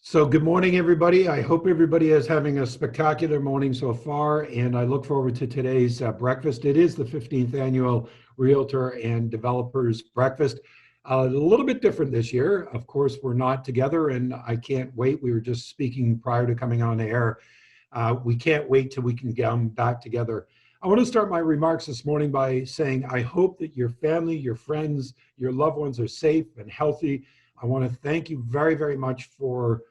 So good morning, everybody. I hope everybody is having a spectacular morning so far, and I look forward to today's breakfast. It is the 15th annual Realtor and Developers Breakfast. A little bit different this year. Of course, we're not together, and I can't wait. We were just speaking prior to coming on the air. We can't wait till we can get back together. I want to start my remarks this morning by saying I hope that your family, your friends, your loved ones are safe and healthy. I want to thank you very, very much for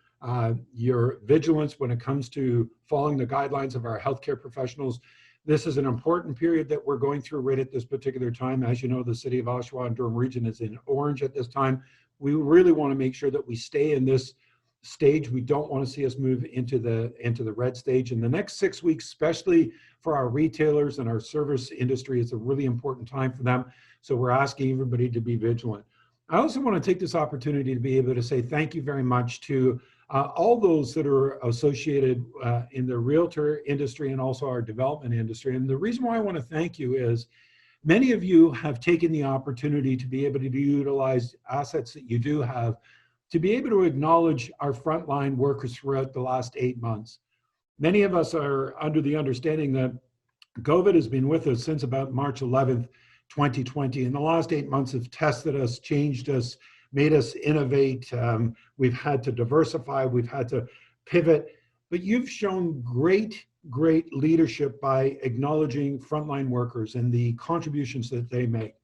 your vigilance when it comes to following the guidelines of our healthcare professionals. This is an important period that we're going through right at this particular time. As you know, the city of Oshawa and Durham region is in orange at this time. We really want to make sure that we stay in this stage. We don't want to see us move into the red stage. In the next 6 weeks, especially for our retailers and our service industry, it's a really important time for them. So we're asking everybody to be vigilant. I also want to take this opportunity to be able to say thank you very much to all those that are associated in the realtor industry and also our development industry. And the reason why I want to thank you is many of you have taken the opportunity to be able to utilize assets that you do have to be able to acknowledge our frontline workers throughout the last 8 months. Many of us are under the understanding that COVID has been with us since about March 11th, 2020. And the last 8 months have tested us, changed us, made us innovate. We've had to diversify, we've had to pivot, but you've shown great leadership by acknowledging frontline workers and the contributions that they make.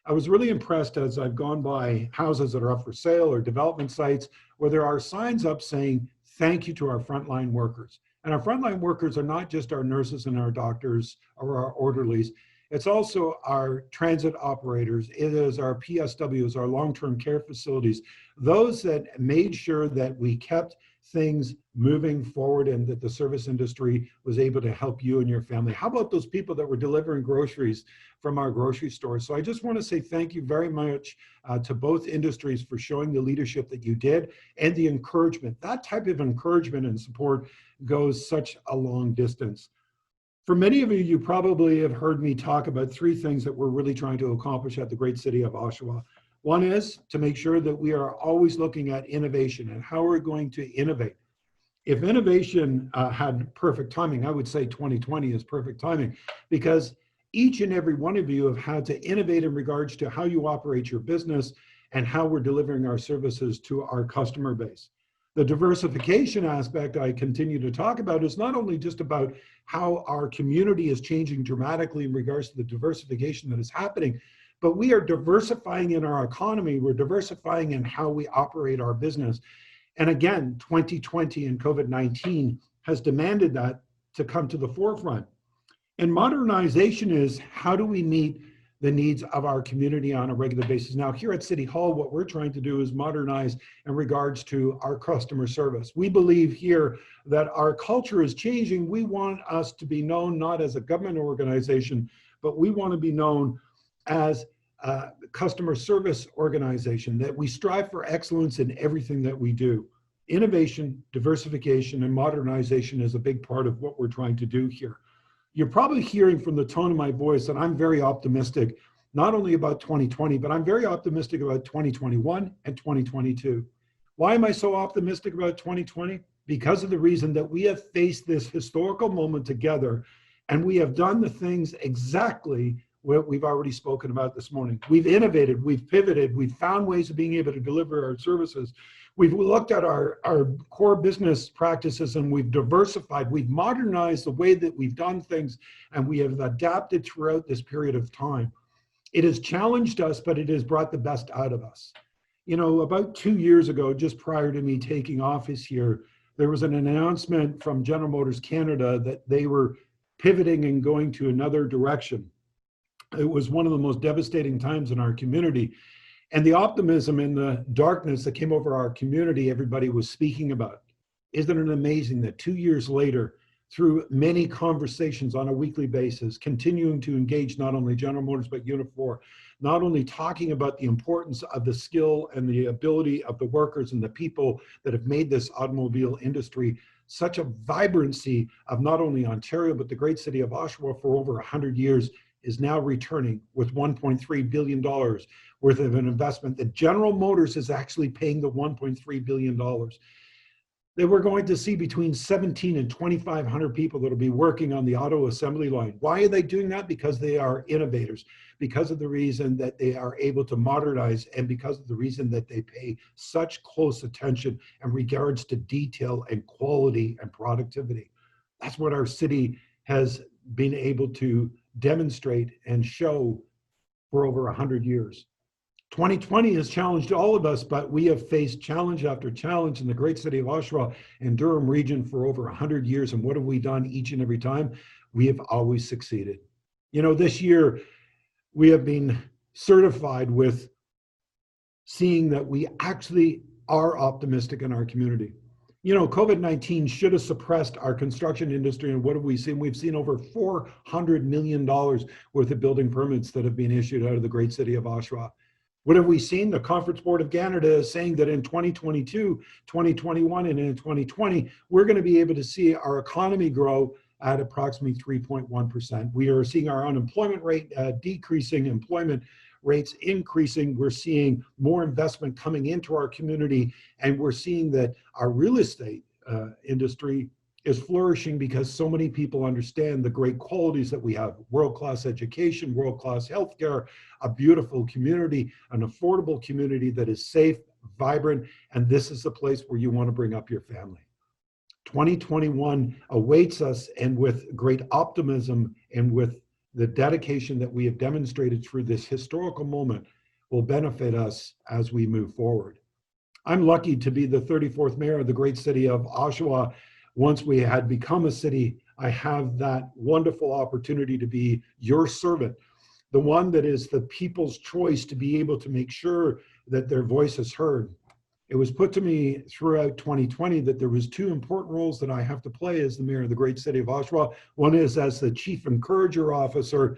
I was really impressed as I've gone by houses that are up for sale or development sites where there are signs up saying, thank you to our frontline workers. And our frontline workers are not just our nurses and our doctors or our orderlies. It's also our transit operators. It is our PSWs, our long-term care facilities, those that made sure that we kept things moving forward and that the service industry was able to help you and your family. How about those people that were delivering groceries from our grocery stores? So I just want to say thank you very much to both industries for showing the leadership that you did and the encouragement. That type of encouragement and support goes such a long distance. For many of you, you probably have heard me talk about 3 things that we're really trying to accomplish at the great city of Oshawa. One is to make sure that we are always looking at innovation and how we're going to innovate. If innovation had perfect timing, I would say 2020 is perfect timing, because each and every one of you have had to innovate in regards to how you operate your business and how we're delivering our services to our customer base. The diversification aspect I continue to talk about is not only just about how our community is changing dramatically in regards to the diversification that is happening, but we are diversifying in our economy. We're diversifying in how we operate our business. And again, 2020 and COVID-19 has demanded that to come to the forefront. And modernization is how do we meet the needs of our community on a regular basis. Now, here at City Hall, what we're trying to do is modernize in regards to our customer service. We believe here that our culture is changing. We want us to be known not as a government organization, but we want to be known as a customer service organization, that we strive for excellence in everything that we do. Innovation, diversification, and modernization is a big part of what we're trying to do here. You're probably hearing from the tone of my voice that I'm very optimistic, not only about 2020, but I'm very optimistic about 2021 and 2022. Why am I so optimistic about 2020? Because of the reason that we have faced this historical moment together, and we have done the things exactly what we've already spoken about this morning. We've innovated, we've pivoted, we've found ways of being able to deliver our services. We've looked at our core business practices and we've diversified, we've modernized the way that we've done things, and we have adapted throughout this period of time. It has challenged us, but it has brought the best out of us. You know, about 2 years ago, just prior to me taking office here, there was an announcement from General Motors Canada that they were pivoting and going to another direction. It was one of the most devastating times in our community. And the optimism in the darkness that came over our community, everybody was speaking about. Isn't it amazing that 2 years later, through many conversations on a weekly basis, continuing to engage not only General Motors, but Unifor, not only talking about the importance of the skill and the ability of the workers and the people that have made this automobile industry such a vibrancy of not only Ontario, but the great city of Oshawa for over 100 years, is now returning with $1.3 billion worth of an investment that General Motors is actually paying the $1.3 billion. that we're going to see between 17 and 2,500 people that will be working on the auto assembly line. Why are they doing that? Because they are innovators, because of the reason that they are able to modernize, and because of the reason that they pay such close attention in regards to detail and quality and productivity. That's what our city has been able to demonstrate and show for over 100 years. 2020 has challenged all of us, but we have faced challenge after challenge in the great city of Oshawa and Durham region for over 100 years. And what have we done each and every time? We have always succeeded. You know, this year we have been certified with seeing that we actually are optimistic in our community. You know, COVID-19 should have suppressed our construction industry, and what have we seen? We've seen over $400 million worth of building permits that have been issued out of the great city of Oshawa. What have we seen? The Conference Board of Canada is saying that in 2022, 2021, and in 2020, we're going to be able to see our economy grow at approximately 3.1%. We are seeing our unemployment rate decreasing, employment rates increasing. We're seeing more investment coming into our community, and we're seeing that our real estate industry is flourishing because so many people understand the great qualities that we have: world-class education, world-class healthcare, a beautiful community, an affordable community that is safe, vibrant, and this is the place where you want to bring up your family. 2021 awaits us, and with great optimism and with the dedication that we have demonstrated through this historical moment will benefit us as we move forward. I'm lucky to be the 34th mayor of the great city of Oshawa. Once we had become a city, I have that wonderful opportunity to be your servant, the one that is the people's choice to be able to make sure that their voice is heard. It was put to me throughout 2020 that there was two important roles that I have to play as the mayor of the great city of Oshawa. One is as the chief encourager officer,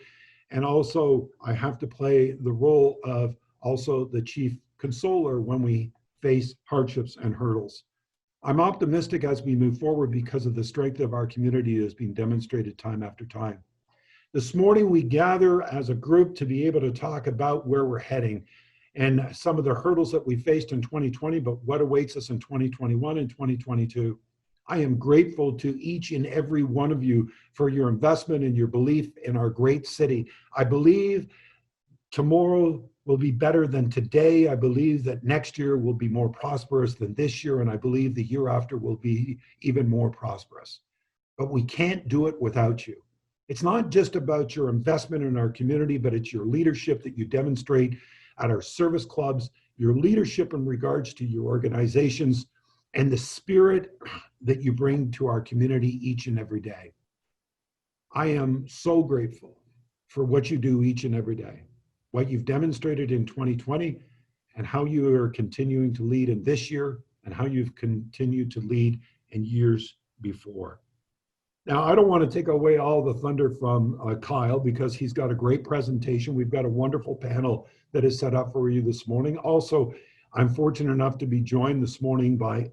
and also I have to play the role of also the chief consoler when we face hardships and hurdles. I'm optimistic as we move forward because of the strength of our community that has been demonstrated time after time. This morning we gather as a group to be able to talk about where we're heading and some of the hurdles that we faced in 2020, but what awaits us in 2021 and 2022. I am grateful to each and every one of you for your investment and your belief in our great city. I believe tomorrow will be better than today. I believe that next year will be more prosperous than this year, and I believe the year after will be even more prosperous. But we can't do it without you. It's not just about your investment in our community, but it's your leadership that you demonstrate at our service clubs, your leadership in regards to your organizations, and the spirit that you bring to our community each and every day. I am so grateful for what you do each and every day, what you've demonstrated in 2020, and how you are continuing to lead in this year, and how you've continued to lead in years before. Now, I don't want to take away all the thunder from Kyle because he's got a great presentation. We've got a wonderful panel that is set up for you this morning. Also, I'm fortunate enough to be joined this morning by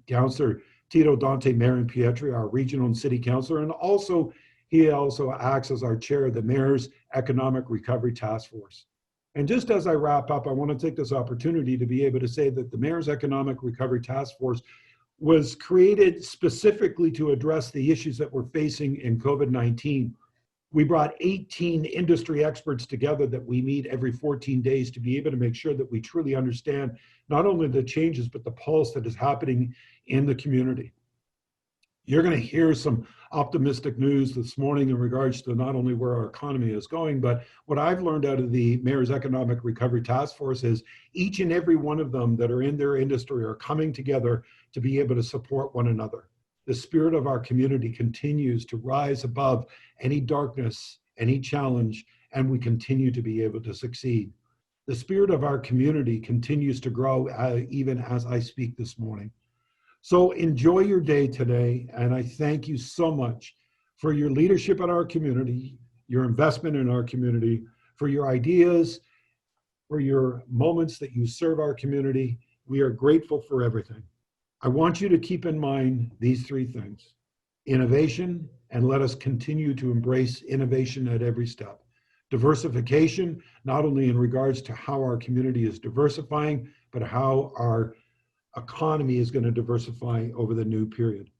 Councillor Tito Dante Marin Pietri, our regional and city councillor, and also he also acts as our chair of the Mayor's Economic Recovery Task Force. And just as I wrap up, I want to take this opportunity to be able to say that the Mayor's Economic Recovery Task Force was created specifically to address the issues that we're facing in COVID-19. We brought 18 industry experts together that we meet every 14 days to be able to make sure that we truly understand not only the changes, but the pulse that is happening in the community. You're going to hear some optimistic news this morning in regards to not only where our economy is going, but what I've learned out of the Mayor's Economic Recovery Task Force is each and every one of them that are in their industry are coming together to be able to support one another. The spirit of our community continues to rise above any darkness, any challenge, and we continue to be able to succeed. The spirit of our community continues to grow even as I speak this morning. So enjoy your day today, and I thank you so much for your leadership in our community, your investment in our community, for your ideas, for your moments that you serve our community. We are grateful for everything. I want you to keep in mind these three things: innovation, and let us continue to embrace innovation at every step. Diversification, not only in regards to how our community is diversifying, but how our economy is going to diversify over the new period.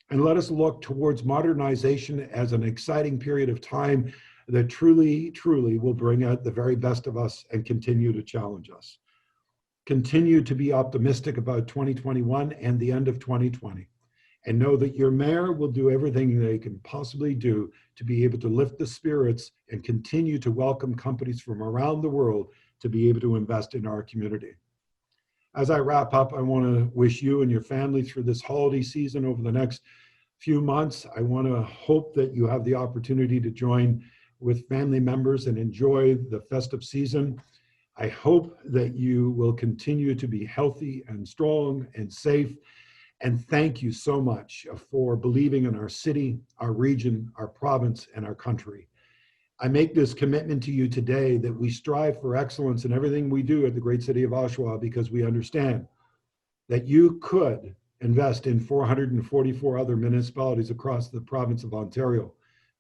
And let us look towards modernization as an exciting period of time that truly, truly will bring out the very best of us and continue to challenge us. Continue to be optimistic about 2021 and the end of 2020. And know that your mayor will do everything they can possibly do to be able to lift the spirits and continue to welcome companies from around the world to be able to invest in our community. As I wrap up, I want to wish you and your family through this holiday season over the next few months. I want to hope that you have the opportunity to join with family members and enjoy the festive season. I hope that you will continue to be healthy and strong and safe. And thank you so much for believing in our city, our region, our province, and our country. I make this commitment to you today that we strive for excellence in everything we do at the great city of Oshawa, because we understand that you could invest in 444 other municipalities across the province of Ontario.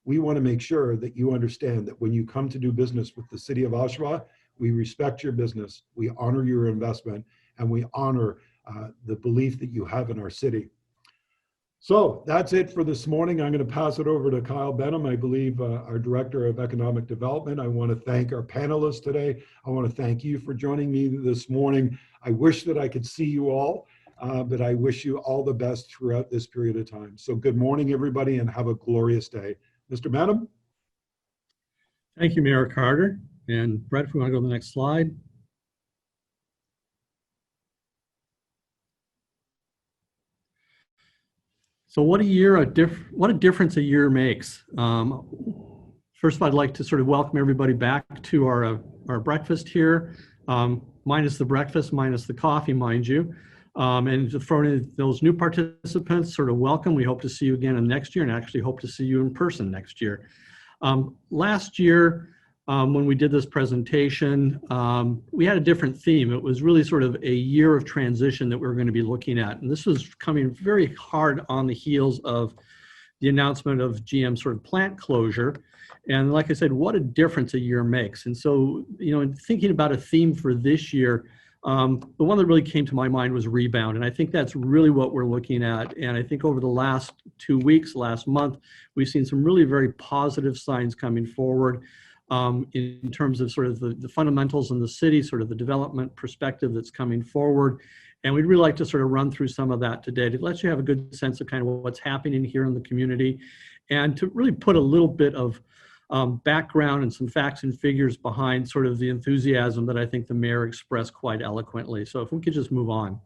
We want to make sure that you understand that when you come to do business with the city of Oshawa, we respect your business, we honor your investment, and we honor the belief that you have in our city. So that's it for this morning. I'm going to pass it over to Kyle Benham, I believe our Director of Economic Development. I want to thank our panelists today. I want to thank you for joining me this morning. I wish that I could see you all, but I wish you all the best throughout this period of time. So good morning, everybody, and have a glorious day. Mr. Benham? Thank you, Mayor Carter. And Brett, if we want to go to the next slide. So what a difference a year makes. First of all, I'd like to sort of welcome everybody back to our breakfast here, minus the breakfast, minus the coffee, mind you. And for those new participants, sort of welcome. We hope to see you again next year, and actually hope to see you in person next year. Last year, when we did this presentation, we had a different theme. It was really sort of a year of transition that we were going to be looking at. And this was coming very hard on the heels of the announcement of GM sort of plant closure. And like I said, what a difference a year makes. And so, you know, in thinking about a theme for this year, the one that really came to my mind was rebound. And I think that's really what we're looking at. And I think over the last 2 weeks, last month, we've seen some really very positive signs coming forward. In terms of sort of the fundamentals in the city, sort of the development perspective that's coming forward. And we'd really like to sort of run through some of that today to let you have a good sense of kind of what's happening here in the community, and to really put a little bit of background and some facts and figures behind sort of the enthusiasm that I think the mayor expressed quite eloquently. So if we could just move on.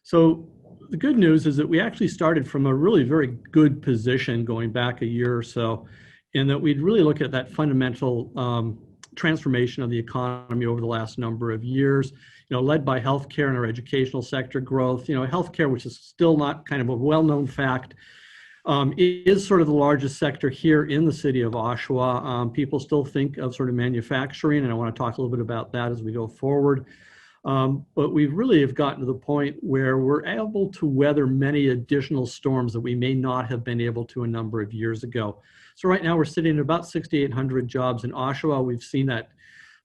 So the good news is that we actually started from a really very good position going back a year or so, in that we'd really look at that fundamental transformation of the economy over the last number of years, you know, led by healthcare and our educational sector growth. You know, healthcare, which is still not kind of a well-known fact, is sort of the largest sector here in the city of Oshawa. People still think of sort of manufacturing, and I want to talk a little bit about that as we go forward. But we really have gotten to the point where we're able to weather many additional storms that we may not have been able to a number of years ago. So right now we're sitting at about 6,800 jobs in Oshawa. We've seen that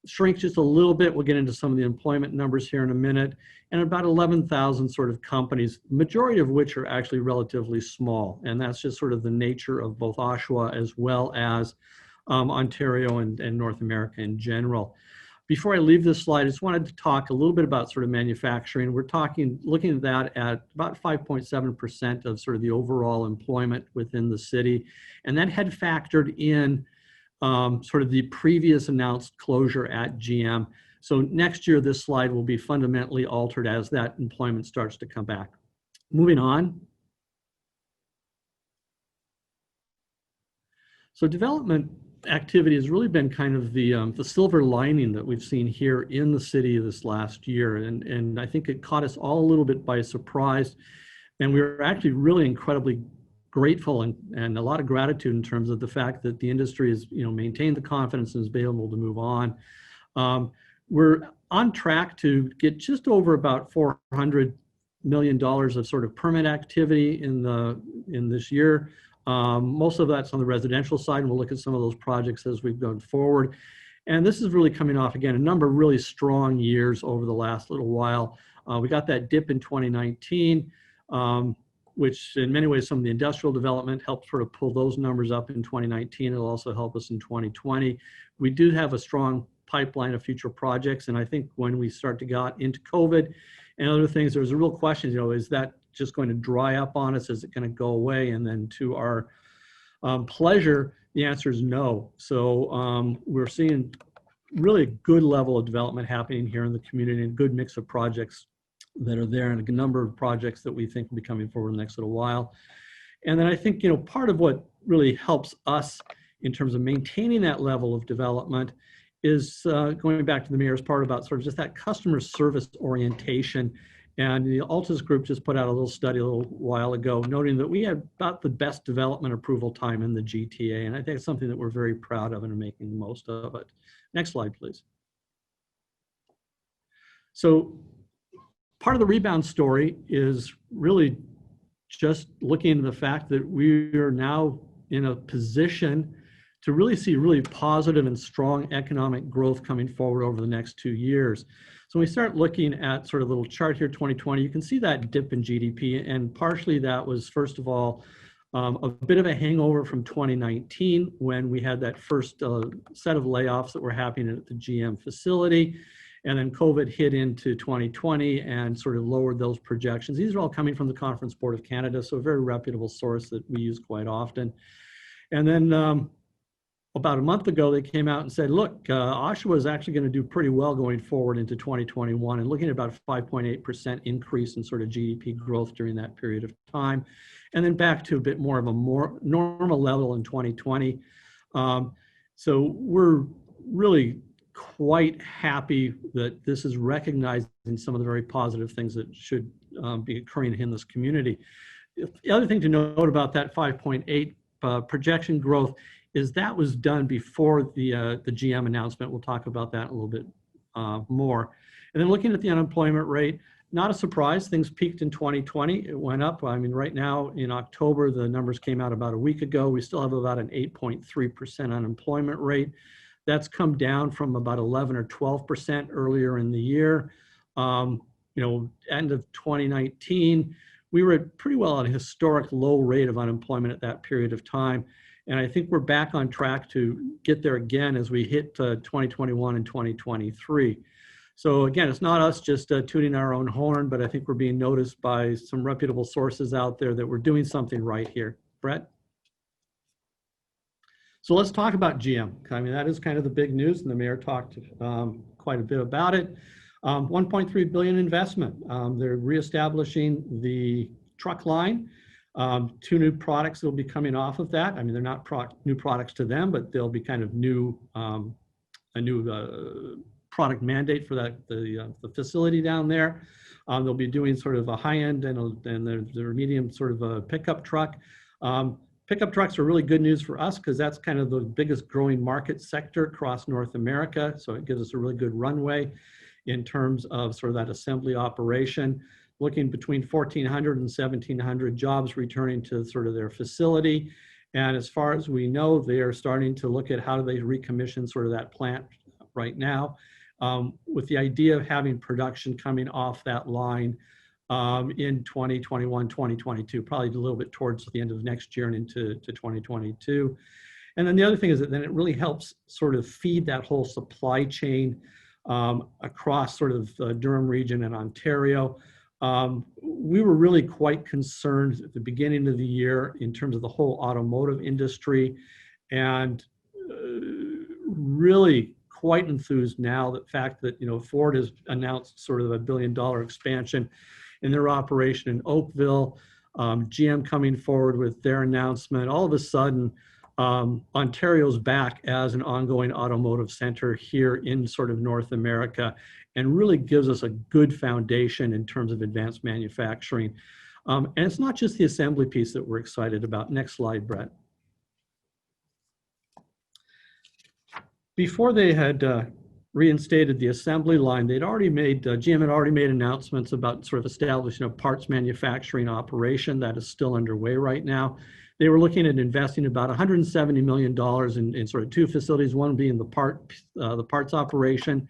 shrink just a little bit. We'll get into some of the employment numbers here in a minute. And about 11,000 sort of companies, majority of which are actually relatively small. And that's just sort of the nature of both Oshawa as well as Ontario and North America in general. Before I leave this slide, I just wanted to talk a little bit about sort of manufacturing. We're looking at that at about 5.7% of sort of the overall employment within the city. And that had factored in sort of the previous announced closure at GM. So next year, this slide will be fundamentally altered as that employment starts to come back. Moving on. So development activity has really been kind of the silver lining that we've seen here in the city this last year. And I think it caught us all a little bit by surprise. And we were actually really incredibly grateful and a lot of gratitude in terms of the fact that the industry has, you know, maintained the confidence and has been able to move on. We're on track to get just over about $400 million of sort of permit activity in this year. Most of that's on the residential side, and we'll look at some of those projects as we've gone forward. And this is really coming off, again, a number of really strong years over the last little while. We got that dip in 2019, which in many ways, some of the industrial development helped sort of pull those numbers up in 2019. It'll also help us in 2020. We do have a strong pipeline of future projects. And I think when we start to get into COVID and other things, there's a real question, is that just going to dry up on us? Is it going to go away? And then to our pleasure, the answer is no. So we're seeing really a good level of development happening here in the community, and a good mix of projects that are there, and a number of projects that we think will be coming forward in the next little while. And then I think, part of what really helps us in terms of maintaining that level of development is going back to the mayor's part about sort of just that customer service orientation. And the Altus Group just put out a little study a little while ago, noting that we had about the best development approval time in the GTA. And I think it's something that we're very proud of and are making the most of it. Next slide, please. So part of the rebound story is really just looking into the fact that we are now in a position to really see really positive and strong economic growth coming forward over the next 2 years. So we start looking at sort of a little chart here, 2020, you can see that dip in GDP, and partially that was, first of all, a bit of a hangover from 2019 when we had that first set of layoffs that were happening at the GM facility. And then COVID hit into 2020 and sort of lowered those projections. These are all coming from the Conference Board of Canada, so a very reputable source that we use quite often. And then about a month ago, they came out and said, look, Oshawa is actually going to do pretty well going forward into 2021, and looking at about a 5.8% increase in sort of GDP growth during that period of time. And then back to a bit more of a more normal level in 2020. So we're really quite happy that this is recognizing some of the very positive things that should be occurring in this community. The other thing to note about that 5.8 projection growth is that was done before the GM announcement. We'll talk about that a little bit more. And then looking at the unemployment rate, not a surprise, things peaked in 2020. It went up. I mean, right now in October, the numbers came out about a week ago. We still have about an 8.3% unemployment rate. That's come down from about 11 or 12% earlier in the year. End of 2019, we were at pretty well at a historic low rate of unemployment at that period of time. And I think we're back on track to get there again as we hit 2021 and 2023. So again, it's not us just tooting our own horn, but I think we're being noticed by some reputable sources out there that we're doing something right here. Brett? So let's talk about GM. I mean, that is kind of the big news, and the mayor talked quite a bit about it. 1.3 billion investment. They're reestablishing the truck line. 2 new products that will be coming off of that. I mean, they're not new products to them, but they'll be kind of new, a new product mandate for the facility down there. They'll be doing sort of a high-end and their medium sort of a pickup truck. Pickup trucks are really good news for us because that's kind of the biggest growing market sector across North America. So it gives us a really good runway in terms of sort of that assembly operation. Looking between 1,400 and 1,700 jobs returning to sort of their facility. And as far as we know, they are starting to look at how do they recommission sort of that plant right now, with the idea of having production coming off that line in 2021, 2022, probably a little bit towards the end of next year and into 2022. And then the other thing is that then it really helps sort of feed that whole supply chain across sort of the Durham region and Ontario. We were really quite concerned at the beginning of the year in terms of the whole automotive industry, and really quite enthused now the fact that Ford has announced sort of $1 billion expansion in their operation in Oakville, GM coming forward with their announcement. All of a sudden, Ontario's back as an ongoing automotive center here in sort of North America, and really gives us a good foundation in terms of advanced manufacturing. And it's not just the assembly piece that we're excited about. Next slide, Brett. Before they had reinstated the assembly line, they'd already made, GM had already made announcements about sort of establishing a parts manufacturing operation that is still underway right now. They were looking at investing about $170 million in sort of two facilities, one being the parts operation.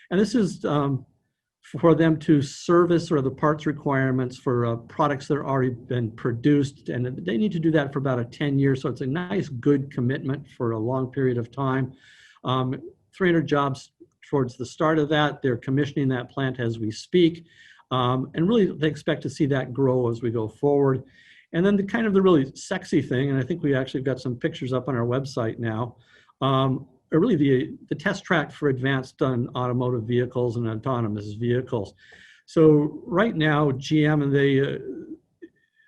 And this is for them to service sort of the parts requirements for products that are already been produced. And they need to do that for about 10 years. So it's a nice, good commitment for a long period of time. 300 jobs towards the start of that. They're commissioning that plant as we speak. And really, they expect to see that grow as we go forward. And then the really sexy thing, and I think we actually got some pictures up on our website now, are really the test track for advanced automotive vehicles and autonomous vehicles. So right now, GM, and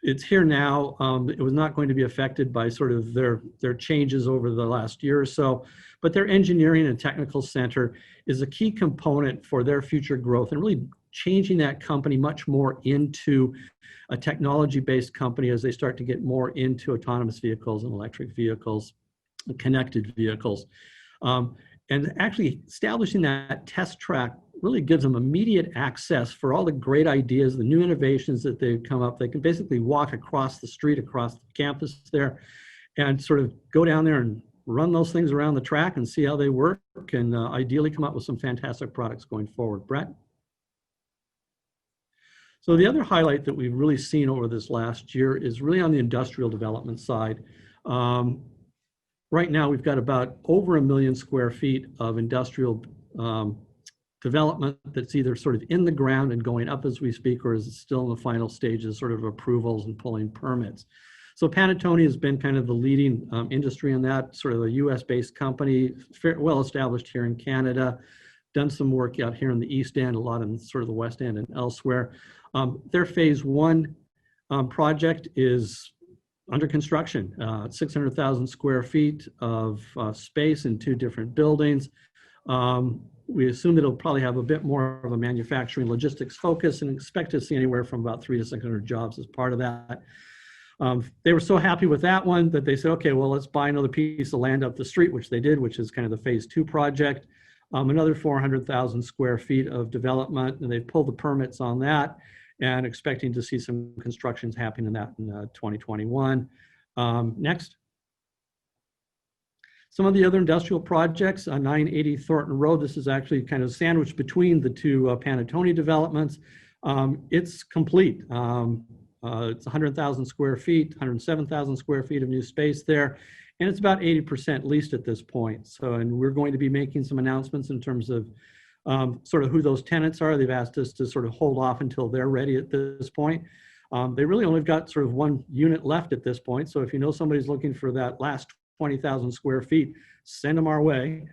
it's here now. It was not going to be affected by sort of their changes over the last year or so, but their engineering and technical center is a key component for their future growth and really changing that company much more into a technology-based company as they start to get more into autonomous vehicles and electric vehicles, connected vehicles. And actually establishing that test track really gives them immediate access for all the great ideas, the new innovations that they've come up. They can basically walk across the street, across the campus there, and sort of go down there and run those things around the track and see how they work, and ideally come up with some fantastic products going forward. Brett? So the other highlight that we've really seen over this last year is really on the industrial development side. Right now, we've got about over 1 million square feet of industrial development that's either sort of in the ground and going up as we speak, or is still in the final stages, sort of approvals and pulling permits. So Panattoni has been kind of the leading industry in that, sort of a US-based company, well established here in Canada, done some work out here in the East End, a lot in sort of the West End and elsewhere. Their phase one project is under construction, 600,000 square feet of space in 2 different buildings. We assume that it'll probably have a bit more of a manufacturing logistics focus and expect to see anywhere from about 300 to 600 jobs as part of that. They were so happy with that one that they said, okay, well, let's buy another piece of land up the street, which they did, which is kind of the phase 2 project. Another 400,000 square feet of development, and they've pulled the permits on that and expecting to see some constructions happening in that in 2021. Next. Some of the other industrial projects, 980 Thornton Road, this is actually kind of sandwiched between the 2 Panattoni developments. It's complete. It's 100,000 square feet, 107,000 square feet of new space there. And it's about 80% leased at this point. So, and we're going to be making some announcements in terms of sort of who those tenants are. They've asked us to sort of hold off until they're ready at this point. They really only got sort of 1 unit left at this point. So if you know somebody's looking for that last 20,000 square feet, send them our way.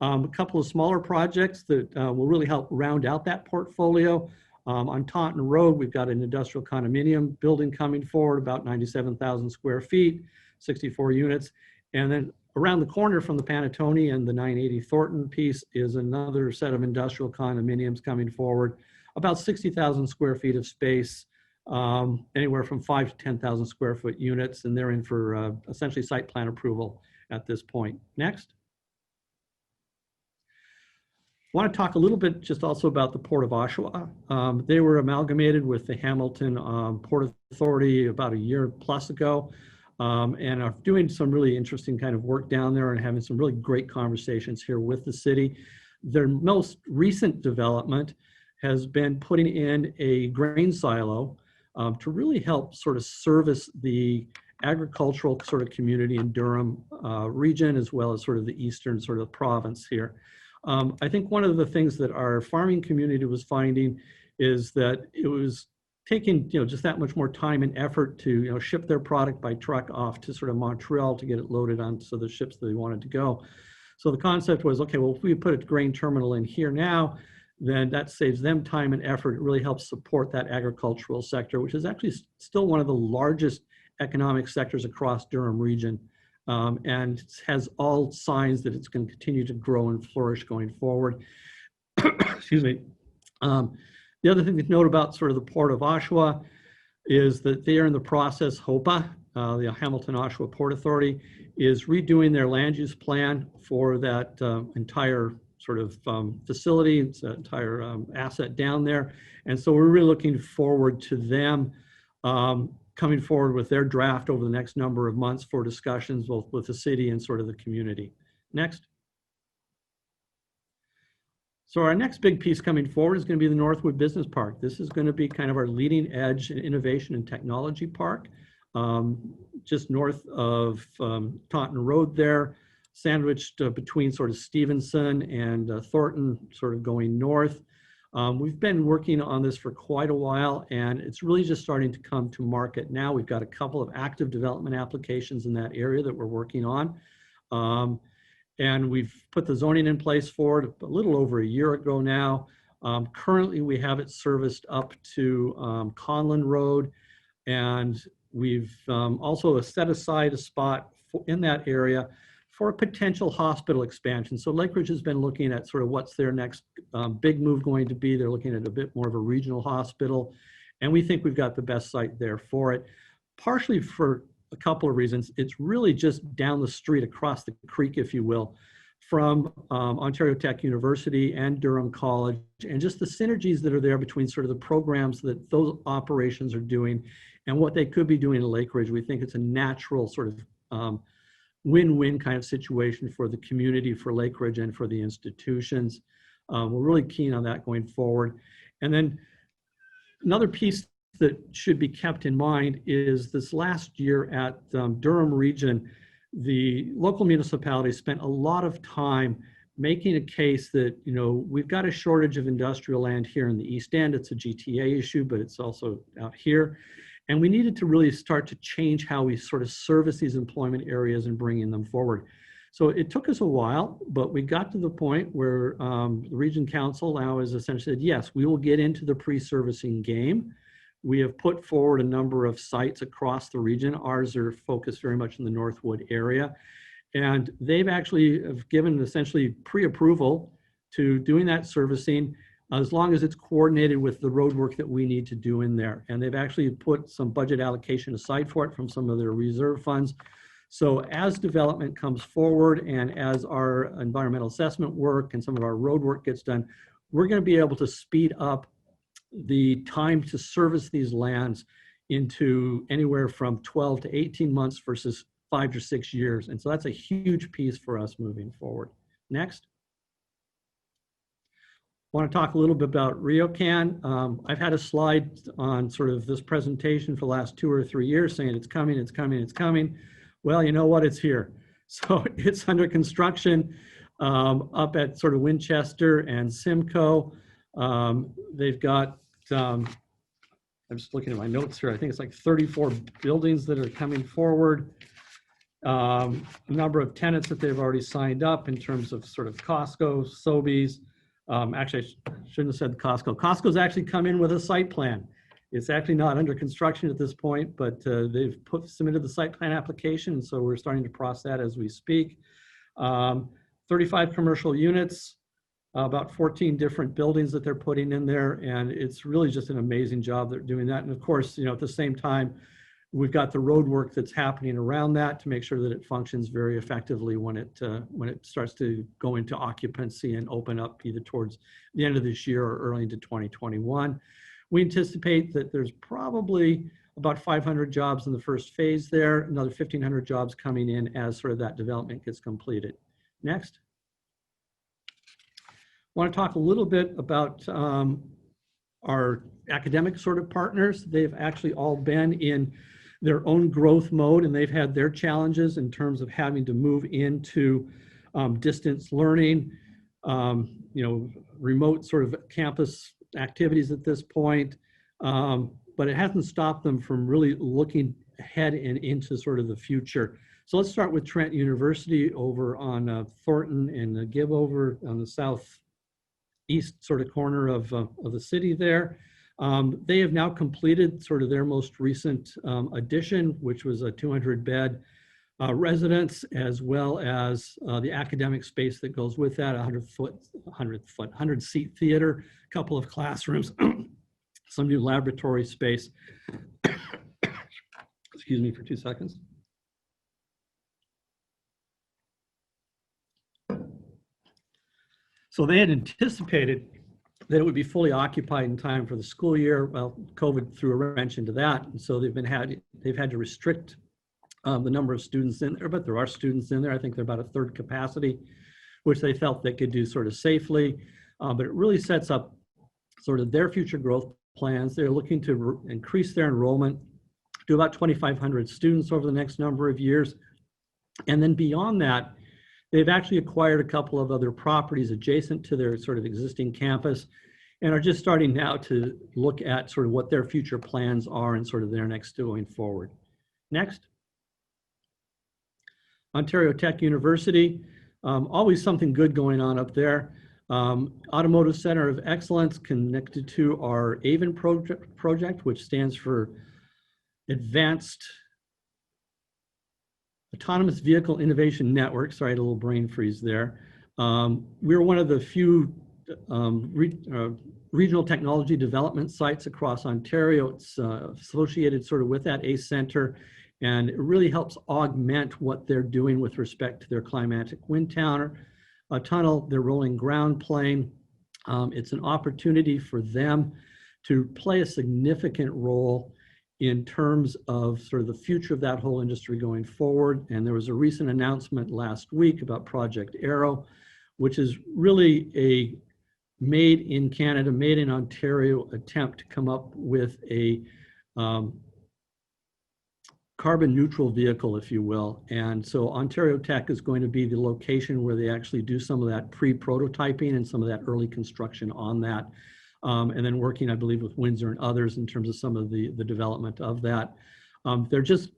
A couple of smaller projects that will really help round out that portfolio. On Taunton Road, we've got an industrial condominium building coming forward, about 97,000 square feet, 64 units. And then around the corner from the Panattoni and the 980 Thornton piece is another set of industrial condominiums coming forward, about 60,000 square feet of space, anywhere from 5 to 10,000 square foot units, and they're in for essentially site plan approval at this point. Next. I want to talk a little bit just also about the Port of Oshawa. They were amalgamated with the Hamilton Port Authority about a year plus ago. And are doing some really interesting kind of work down there and having some really great conversations here with the city. Their most recent development has been putting in a grain silo to really help sort of service the agricultural sort of community in Durham region, as well as sort of the eastern sort of province here. I think one of the things that our farming community was finding is that it was taking just that much more time and effort to ship their product by truck off to sort of Montreal to get it loaded onto the ships that they wanted to go. So the concept was, okay, well, if we put a grain terminal in here now, then that saves them time and effort. It really helps support that agricultural sector, which is actually still one of the largest economic sectors across Durham region. And has all signs that it's going to continue to grow and flourish going forward. Excuse me. The other thing to note about sort of the Port of Oshawa is that they are in the process, HOPA, the Hamilton Oshawa Port Authority, is redoing their land use plan for that entire sort of facility, it's an entire asset down there. And so we're really looking forward to them coming forward with their draft over the next number of months for discussions both with the city and sort of the community. Next. So our next big piece coming forward is going to be the Northwood Business Park. This is going to be kind of our leading edge innovation and technology park, just north of Taunton Road there, sandwiched between sort of Stevenson and Thornton, sort of going north. We've been working on this for quite a while, and it's really just starting to come to market now. We've got a couple of active development applications in that area that we're working on. And we've put the zoning in place for it a little over a year ago now. Currently, we have it serviced up to Conlin Road, and we've also set aside a spot in that area for a potential hospital expansion. So Lake Ridge has been looking at sort of what's their next big move going to be. They're looking at a bit more of a regional hospital, and we think we've got the best site there for it, partially for a couple of reasons. It's really just down the street, across the creek, if you will, from Ontario Tech University and Durham College, and just the synergies that are there between sort of the programs that those operations are doing and what they could be doing in Lake Ridge. We think it's a natural sort of win-win kind of situation for the community, for Lake Ridge, and for the institutions. We're really keen on that going forward. And then another piece that should be kept in mind is this last year at Durham Region, the local municipality spent a lot of time making a case that, you know, we've got a shortage of industrial land here in the East End. It's a GTA issue, but it's also out here. And we needed to really start to change how we sort of service these employment areas and bringing them forward. So it took us a while, but we got to the point where the Region Council now has essentially said, yes, we will get into the pre-servicing game. We have put forward a number of sites across the region. Ours are focused very much in the Northwood area. And they've actually have given essentially pre-approval to doing that servicing as long as it's coordinated with the road work that we need to do in there. And they've actually put some budget allocation aside for it from some of their reserve funds. So as development comes forward and as our environmental assessment work and some of our road work gets done, we're going to be able to speed up the time to service these lands into anywhere from 12 to 18 months versus 5 to 6 years. And so that's a huge piece for us moving forward. Next. I want to talk a little bit about RioCan. I've had a slide on sort of this presentation for the last 2 or 3 years saying it's coming, it's coming, it's coming. Well, you know what? It's here. So it's under construction up at sort of Winchester and Simcoe. They've got, I'm just looking at my notes here, I think it's like 34 buildings that are coming forward. A number of tenants that they've already signed up in terms of sort of Costco, Sobeys. Actually, I shouldn't have said Costco. Costco's actually come in with a site plan. It's actually not under construction at this point, but they've submitted the site plan application, and so we're starting to process that as we speak. 35 commercial units, about 14 different buildings that they're putting in there, and it's really just an amazing job they're doing that. And of course, you know, at the same time, we've got the road work that's happening around that to make sure that it functions very effectively when it starts to go into occupancy and open up either towards the end of this year or early into 2021. We anticipate that there's probably about 500 jobs in the first phase there, another 1,500 jobs coming in as sort of that development gets completed. Next. I want to talk a little bit about our academic sort of partners. They've actually all been in their own growth mode, and they've had their challenges in terms of having to move into distance learning, you know, remote sort of campus activities at this point, but it hasn't stopped them from really looking ahead and into sort of the future. So let's start with Trent University over on Thornton and Gibb over on the southeast sort of corner of the city there. They have now completed sort of their most recent addition, which was a 200-bed residence, as well as the academic space that goes with that, 100-seat theater, a couple of classrooms, some new laboratory space. Excuse me for 2 seconds. So they had anticipated that it would be fully occupied in time for the school year. Well, COVID threw a wrench into that, and so they've had to restrict the number of students in there, but there are students in there. I think they're about a third capacity, which they felt they could do sort of safely. But it really sets up sort of their future growth plans. They're looking to increase their enrollment to about 2,500 students over the next number of years. And then beyond that, they've actually acquired a couple of other properties adjacent to their sort of existing campus and are just starting now to look at sort of what their future plans are and sort of their next going forward. Next. Ontario Tech University, always something good going on up there. Automotive Center of Excellence connected to our AVEN project, which stands for Advanced Autonomous Vehicle Innovation Network. Sorry, I had a little brain freeze there. We're one of the few regional technology development sites across Ontario. It's associated sort of with that ACE Center, and it really helps augment what they're doing with respect to their climatic wind tunnel, their rolling ground plane. It's an opportunity for them to play a significant role in terms of sort of the future of that whole industry going forward. And there was a recent announcement last week about Project Arrow, which is really a made in Canada, made in Ontario attempt to come up with a carbon neutral vehicle, if you will. And so Ontario Tech is going to be the location where they actually do some of that pre-prototyping and some of that early construction on that. And then working, I believe, with Windsor and others in terms of some of the development of that. They're just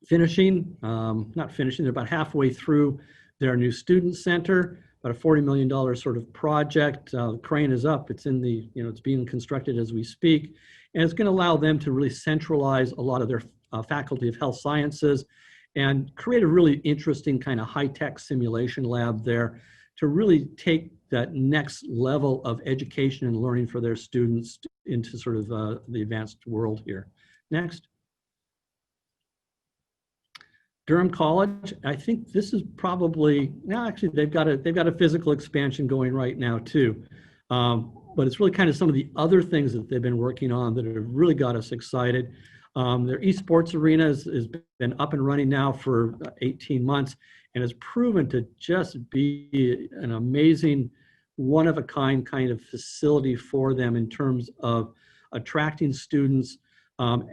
finishing, not finishing, they're about halfway through their new student center, about a $40 million sort of project. The crane is up, it's in the, it's being constructed as we speak. And it's going to allow them to really centralize a lot of their Faculty of Health Sciences and create a really interesting kind of high-tech simulation lab there to really take that next level of education and learning for their students into sort of the advanced world here. Next. Durham College, I think this is probably, no, actually they've got a physical expansion going right now too. But it's really kind of some of the other things that they've been working on that have really got us excited. Their esports arena has been up and running now for 18 months and has proven to just be an amazing, one-of-a-kind kind of facility for them in terms of attracting students,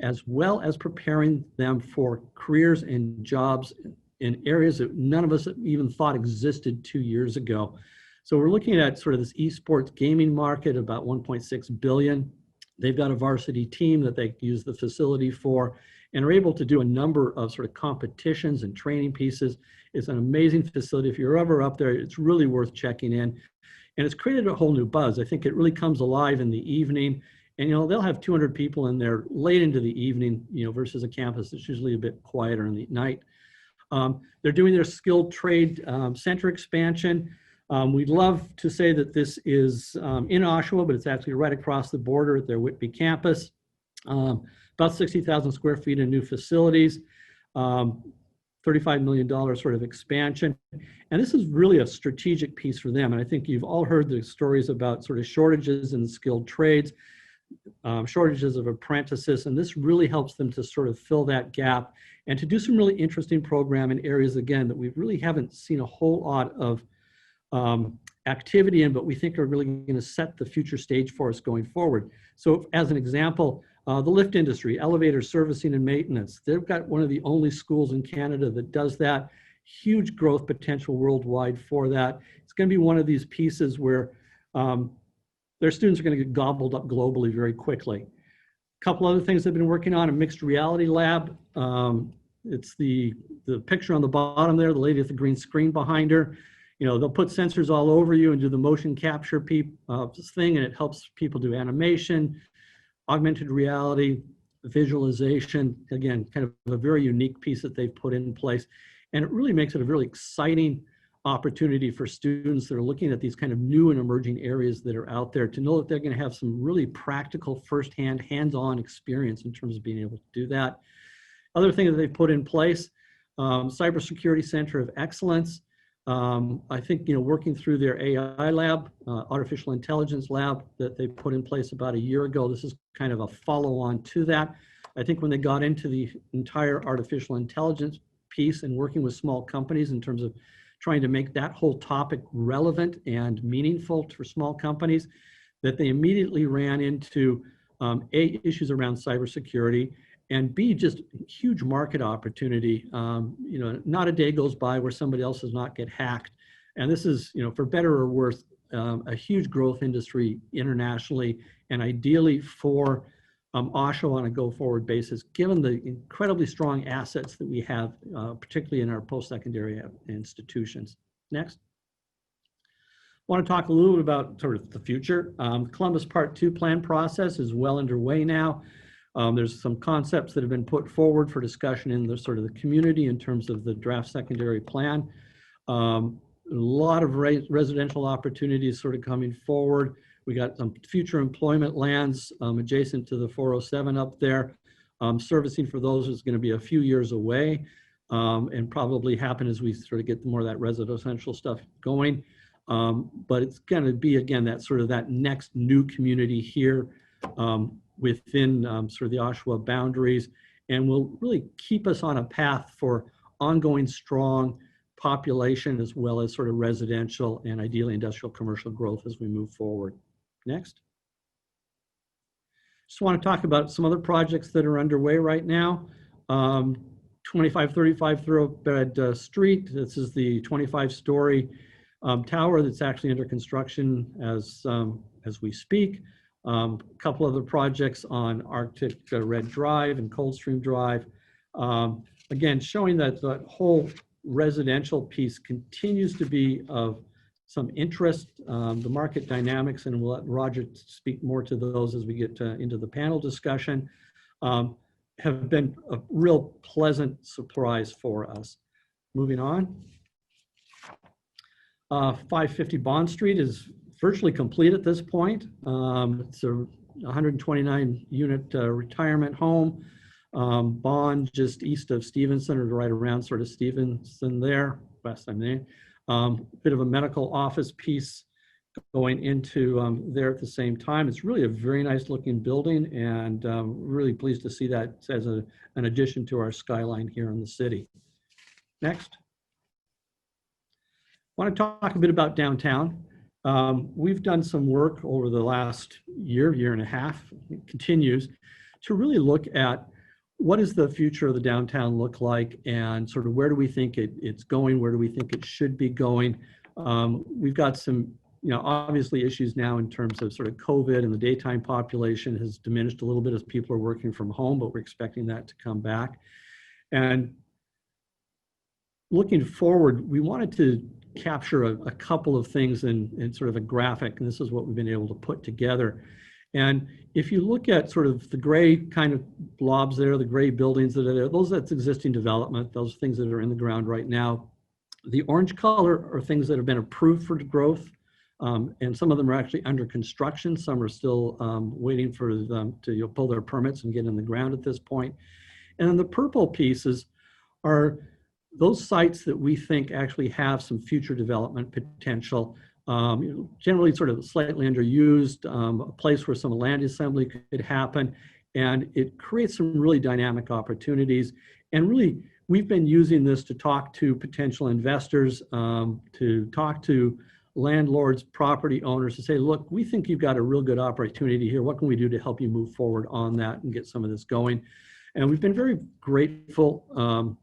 as well as preparing them for careers and jobs in areas that none of us even thought existed 2 years ago. So we're looking at sort of this esports gaming market, about 1.6 billion. They've got a varsity team that they use the facility for and are able to do a number of sort of competitions and training pieces. It's an amazing facility. If you're ever up there, it's really worth checking in. And it's created a whole new buzz. I think it really comes alive in the evening. And, they'll have 200 people in there late into the evening, versus a campus that's usually a bit quieter in the night. They're doing their skilled trade center expansion. We'd love to say that this is in Oshawa, but it's actually right across the border at their Whitby campus. About 60,000 square feet in new facilities, $35 million sort of expansion. And this is really a strategic piece for them. And I think you've all heard the stories about sort of shortages in skilled trades, shortages of apprentices, and this really helps them to sort of fill that gap and to do some really interesting program in areas, again, that we really haven't seen a whole lot of activity in, but we think are really going to set the future stage for us going forward. So as an example, the lift industry, elevator servicing and maintenance, they've got one of the only schools in Canada that does that. Huge growth potential worldwide for that. It's going to be one of these pieces where their students are going to get gobbled up globally very quickly. A couple other things they've been working on, a mixed reality lab. It's the picture on the bottom there, the lady with the green screen behind her. They'll put sensors all over you and do the motion capture thing, and it helps people do animation, augmented reality, visualization. Again, kind of a very unique piece that they've put in place. And it really makes it a really exciting opportunity for students that are looking at these kind of new and emerging areas that are out there to know that they're going to have some really practical, firsthand, hands-on experience in terms of being able to do that. Other thing that they've put in place, Cybersecurity Center of Excellence. I think, working through their AI lab, artificial intelligence lab that they put in place about a year ago, this is kind of a follow-on to that. I think when they got into the entire artificial intelligence piece and working with small companies in terms of trying to make that whole topic relevant and meaningful for small companies, that they immediately ran into A, issues around cybersecurity, and B, just huge market opportunity. Not a day goes by where somebody else does not get hacked. And this is, for better or worse, a huge growth industry internationally, and ideally for Oshawa on a go-forward basis, given the incredibly strong assets that we have, particularly in our post-secondary institutions. Next. I want to talk a little bit about sort of the future. Columbus Part 2 plan process is well underway now. There's some concepts that have been put forward for discussion in the sort of the community in terms of the draft secondary plan. A lot of residential opportunities sort of coming forward. We got some future employment lands adjacent to the 407 up there. Servicing for those is going to be a few years away and probably happen as we sort of get more of that residential stuff going. But it's going to be, again, that sort of that next new community here within sort of the Oshawa boundaries, and will really keep us on a path for ongoing strong population as well as sort of residential and ideally industrial commercial growth as we move forward. Next. Just want to talk about some other projects that are underway right now. 2535 Thoroughbred Street. This is the 25-story tower that's actually under construction as we speak. A couple other projects on Arctic Red Drive and Coldstream Drive. Again, showing that the whole residential piece continues to be of some interest. The market dynamics, and we'll let Roger speak more to those as we get into the panel discussion, have been a real pleasant surprise for us. Moving on. 550 Bond Street is virtually complete at this point. It's a 129 unit retirement home. Bond just east of Stevenson, or right around sort of Stevenson there, west I'm there. Bit of a medical office piece going into there at the same time. It's really a very nice looking building, and really pleased to see that as an addition to our skyline here in the city. Next. I want to talk a bit about downtown. We've done some work over the last year and a half, it continues, to really look at what does the future of the downtown look like, and sort of where do we think it's going, where do we think it should be going. We've got some, obviously issues now in terms of sort of COVID, and the daytime population has diminished a little bit as people are working from home, but we're expecting that to come back. And looking forward, we wanted to capture a couple of things in sort of a graphic, and this is what we've been able to put together. And if you look at sort of the gray kind of blobs there, the gray buildings that are there, that's existing development, those things that are in the ground right now. The orange color are things that have been approved for growth, and some of them are actually under construction. Some are still waiting for them to pull their permits and get in the ground at this point. And then the purple pieces are those sites that we think actually have some future development potential, generally sort of slightly underused, a place where some land assembly could happen, and it creates some really dynamic opportunities. And really, we've been using this to talk to potential investors, to talk to landlords, property owners, to say, look, we think you've got a real good opportunity here. What can we do to help you move forward on that and get some of this going? And we've been very grateful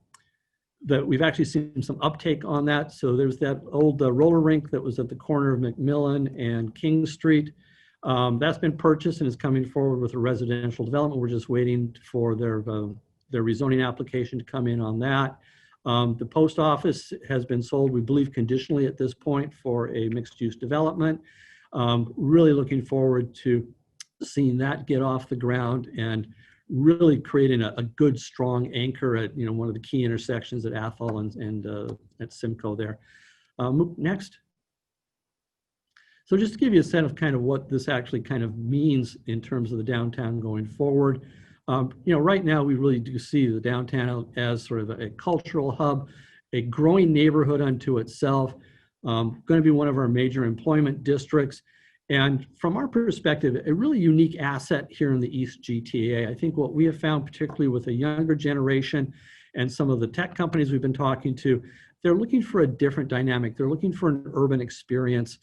that we've actually seen some uptake on that. So there's that old roller rink that was at the corner of McMillan and King Street. That's been purchased and is coming forward with a residential development. We're just waiting for their rezoning application to come in on that. The post office has been sold, we believe, conditionally at this point for a mixed-use development. Really looking forward to seeing that get off the ground and really creating a good, strong anchor at one of the key intersections at Athol and at Simcoe there. Next. So just to give you a sense of kind of what this actually kind of means in terms of the downtown going forward. Right now we really do see the downtown as sort of a cultural hub, a growing neighborhood unto itself, going to be one of our major employment districts. And from our perspective, a really unique asset here in the East GTA. I think what we have found, particularly with a younger generation and some of the tech companies we've been talking to, they're looking for a different dynamic. They're looking for an urban experience.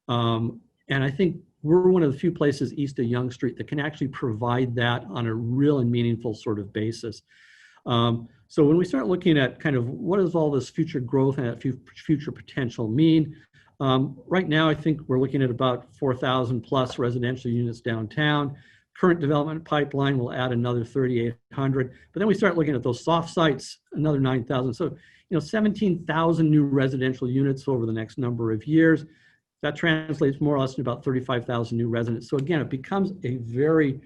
And I think we're one of the few places east of Yonge Street that can actually provide that on a real and meaningful sort of basis. So when we start looking at kind of what does all this future growth and that future potential mean, right now I think we're looking at about 4,000 plus residential units downtown. Current development pipeline will add another 3,800, but then we start looking at those soft sites, another 9,000. So 17,000 new residential units over the next number of years. That translates more or less to about 35,000 new residents. So again, it becomes a very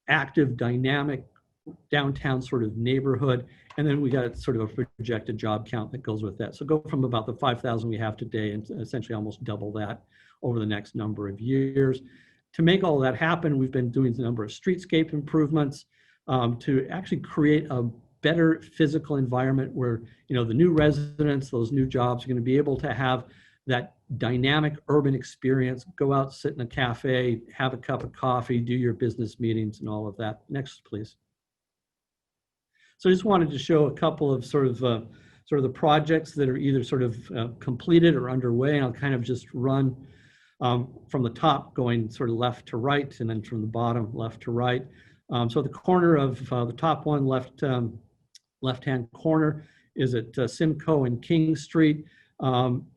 active, dynamic downtown sort of neighborhood. And then we got sort of a projected job count that goes with that. So go from about the 5,000 we have today and essentially almost double that over the next number of years. To make all that happen, we've been doing a number of streetscape improvements to actually create a better physical environment where the new residents, those new jobs are going to be able to have that dynamic urban experience, go out, sit in a cafe, have a cup of coffee, do your business meetings and all of that. Next, please. So I just wanted to show a couple of sort of the projects that are either sort of completed or underway. And I'll kind of just run from the top going sort of left to right and then from the bottom left to right. So the corner of the top one left-hand corner is at Simcoe and King Street,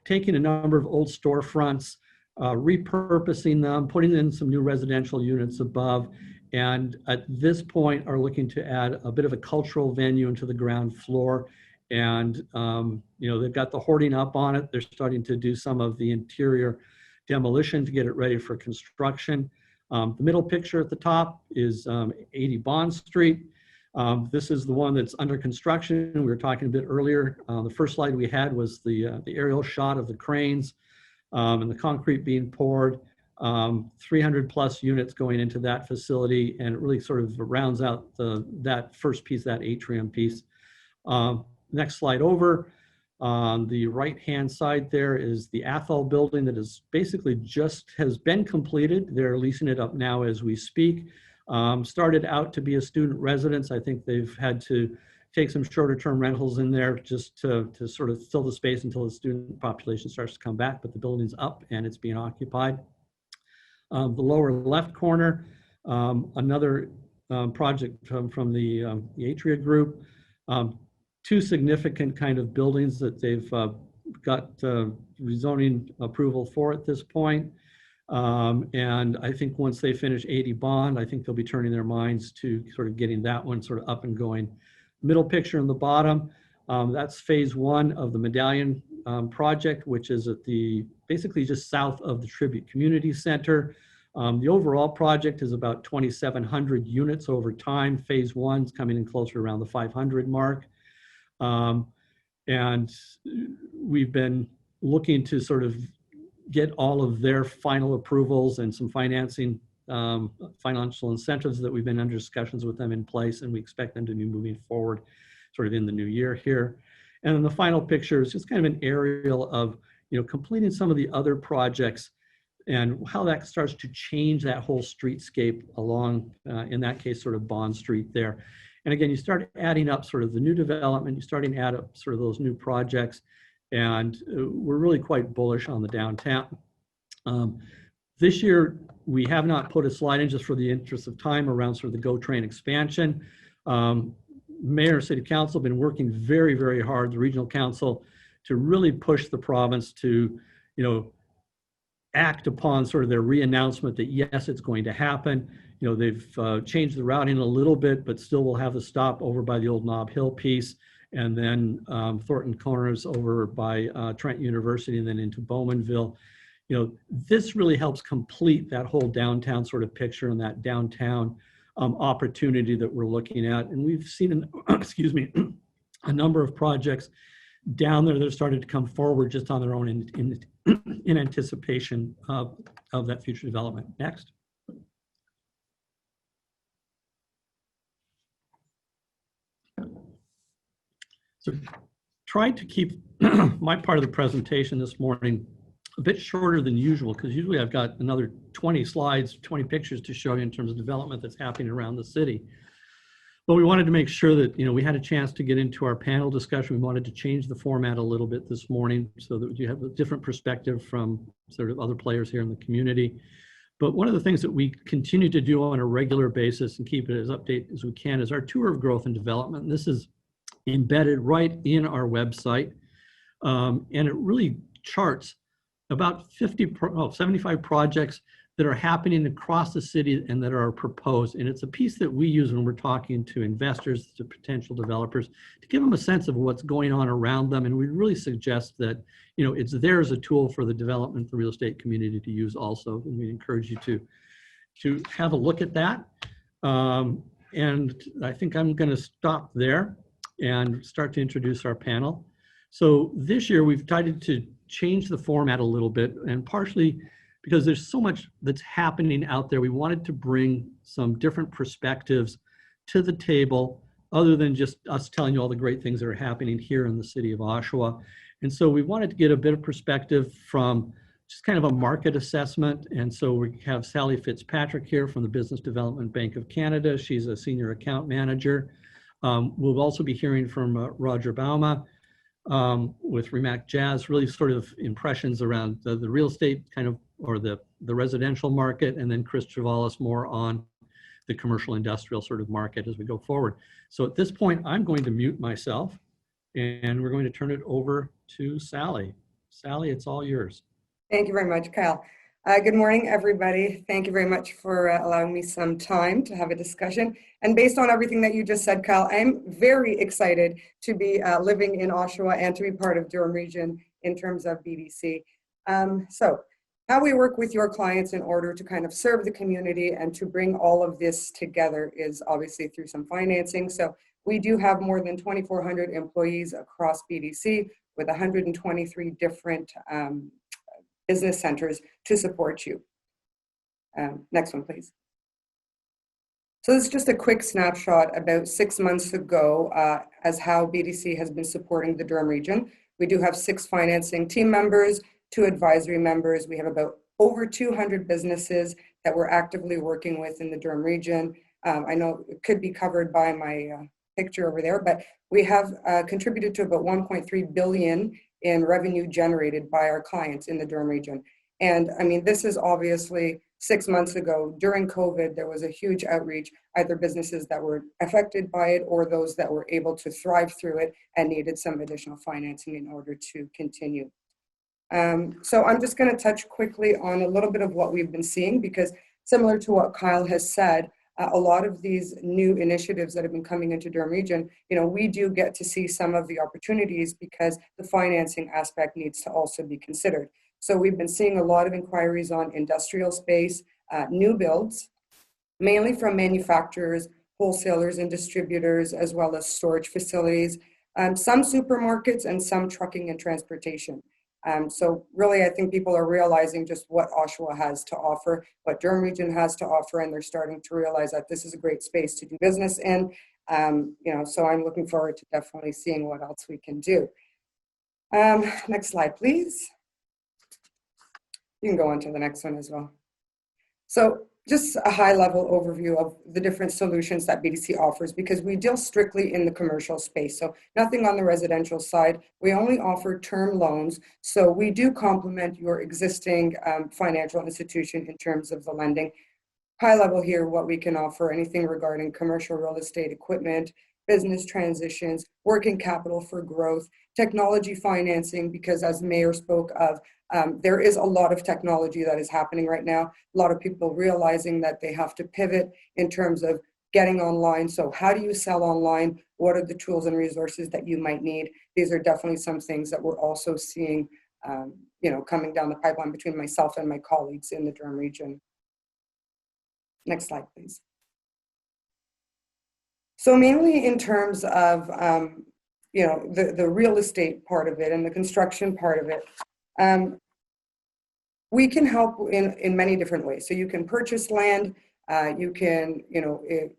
taking a number of old storefronts, repurposing them, putting in some new residential units above, and at this point are looking to add a bit of a cultural venue into the ground floor. And they've got the hoarding up on it. They're starting to do some of the interior demolition to get it ready for construction. The middle picture at the top is 80 Bond Street. This is the one that's under construction. We were talking a bit earlier. The first slide we had was the aerial shot of the cranes and the concrete being poured. 300 plus units going into that facility, and it really sort of rounds out that first piece, that atrium piece. Next slide over. On the right-hand side there is the Athol building that is basically has been completed. They're leasing it up now as we speak. Started out to be a student residence. I think they've had to take some shorter term rentals in there just to sort of fill the space until the student population starts to come back, but the building's up and it's being occupied. The lower left corner, another project from the Atria Group. Two significant kind of buildings that they've got rezoning approval for at this point. And I think once they finish 80 Bond, I think they'll be turning their minds to sort of getting that one sort of up and going. Middle picture in the bottom, that's phase one of the Medallion project, which is at basically just south of the Tribute Community Center. The overall project is about 2,700 units over time. Phase one's coming in closer around the 500 mark. And we've been looking to sort of get all of their final approvals and some financing, financial incentives that we've been under discussions with them in place, and we expect them to be moving forward sort of in the new year here. And then the final picture is just kind of an aerial of, completing some of the other projects and how that starts to change that whole streetscape along, in that case, sort of Bond Street there. And again, you start adding up sort of the new development, you're starting to add up sort of those new projects, and we're really quite bullish on the downtown. This year, we have not put a slide in just for the interest of time around sort of the GO Train expansion. Mayor, City Council have been working very, very hard, the Regional Council, to really push the province to, act upon sort of their re-announcement that yes, it's going to happen. They've changed the routing a little bit, but still will have the stop over by the old Nob Hill piece, and then Thornton Corners over by Trent University, and then into Bowmanville. This really helps complete that whole downtown sort of picture and that downtown opportunity that we're looking at. And we've seen, excuse me, a number of projects down there that have started to come forward just on their own in anticipation of that future development. Next. So tried to keep my part of the presentation this morning a bit shorter than usual, because usually I've got another 20 slides, 20 pictures to show you in terms of development that's happening around the city. But we wanted to make sure that, we had a chance to get into our panel discussion. We wanted to change the format a little bit this morning so that you have a different perspective from sort of other players here in the community. But one of the things that we continue to do on a regular basis and keep it as updated as we can is our tour of growth and development. And this is embedded right in our website. And it really charts about 75 projects that are happening across the city and that are proposed. And it's a piece that we use when we're talking to investors, to potential developers, to give them a sense of what's going on around them. And we really suggest that, it's there as a tool for the development, the real estate community to use also. And we encourage you to have a look at that. And I think I'm going to stop there and start to introduce our panel. So this year we've decided to change the format a little bit, and partially because there's so much that's happening out there. We wanted to bring some different perspectives to the table other than just us telling you all the great things that are happening here in the city of Oshawa. And so we wanted to get a bit of perspective from just kind of a market assessment. And so we have Sally Fitzpatrick here from the Business Development Bank of Canada. She's a senior account manager. We'll also be hearing from Roger Bauma with Remax Jazz, really sort of impressions around the real estate kind of, or the residential market, and then Chris Travalis more on the commercial industrial sort of market as we go forward. So at this point, I'm going to mute myself and we're going to turn it over to Sally. Sally, it's all yours. Thank you very much, Kyle. Good morning, everybody. Thank you very much for allowing me some time to have a discussion. And based on everything that you just said, Kyle, I'm very excited to be living in Oshawa and to be part of Durham Region in terms of BDC. So how we work with your clients in order to kind of serve the community and to bring all of this together is obviously through some financing. So we do have more than 2,400 employees across BDC with 123 different business centers to support you. Next one, please. So this is just a quick snapshot about 6 months ago as how BDC has been supporting the Durham region. We do have 6 financing team members, 2 advisory members. We have about over 200 businesses that we're actively working with in the Durham region. I know it could be covered by my picture over there, but we have contributed to about 1.3 billion in revenue generated by our clients in the Durham region. And I mean, this is obviously 6 months ago. During COVID, there was a huge outreach, either businesses that were affected by it or those that were able to thrive through it and needed some additional financing in order to continue. So I'm just going to touch quickly on a little bit of what we've been seeing, because similar to what Kyle has said, a lot of these new initiatives that have been coming into Durham region, we do get to see some of the opportunities because the financing aspect needs to also be considered. So we've been seeing a lot of inquiries on industrial space, new builds, mainly from manufacturers, wholesalers and distributors, as well as storage facilities, some supermarkets and some trucking and transportation. So really, I think people are realizing just what Oshawa has to offer, what Durham region has to offer, and they're starting to realize that this is a great space to do business in. So I'm looking forward to definitely seeing what else we can do. Next slide, please. You can go on to the next one as well. So just a high-level overview of the different solutions that BDC offers, because we deal strictly in the commercial space. So nothing on the residential side. We only offer term loans. So we do complement your existing financial institution in terms of the lending. High level here, what we can offer, anything regarding commercial real estate equipment, business transitions, working capital for growth, technology financing, because as the mayor spoke of, there is a lot of technology that is happening right now. A lot of people realizing that they have to pivot in terms of getting online. So how do you sell online? What are the tools and resources that you might need? These are definitely some things that we're also seeing, coming down the pipeline between myself and my colleagues in the Durham region. Next slide, please. So mainly in terms of, the real estate part of it and the construction part of it, we can help in many different ways. So you can purchase land, you can,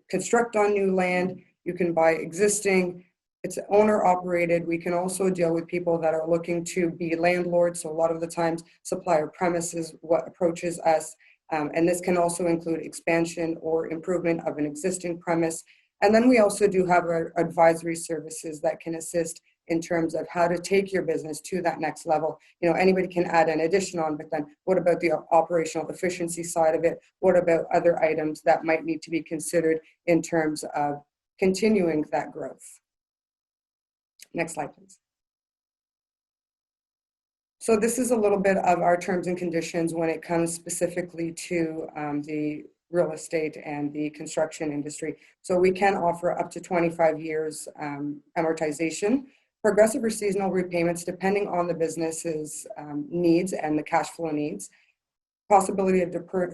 construct on new land, you can buy existing, It's owner operated. We can also deal with people that are looking to be landlords. So a lot of the times supplier premises what approaches us. And this can also include expansion or improvement of an existing premise. And then we also do have our advisory services that can assist in terms of how to take your business to that next level. You know, anybody can add an addition on, but then what about the operational efficiency side of it? What about other items that might need to be considered in terms of continuing that growth? Next slide, please. So this is a little bit of our terms and conditions when it comes specifically to the real estate and the construction industry. So we can offer up to 25 years amortization, progressive or seasonal repayments depending on the business's needs and the cash flow needs, possibility of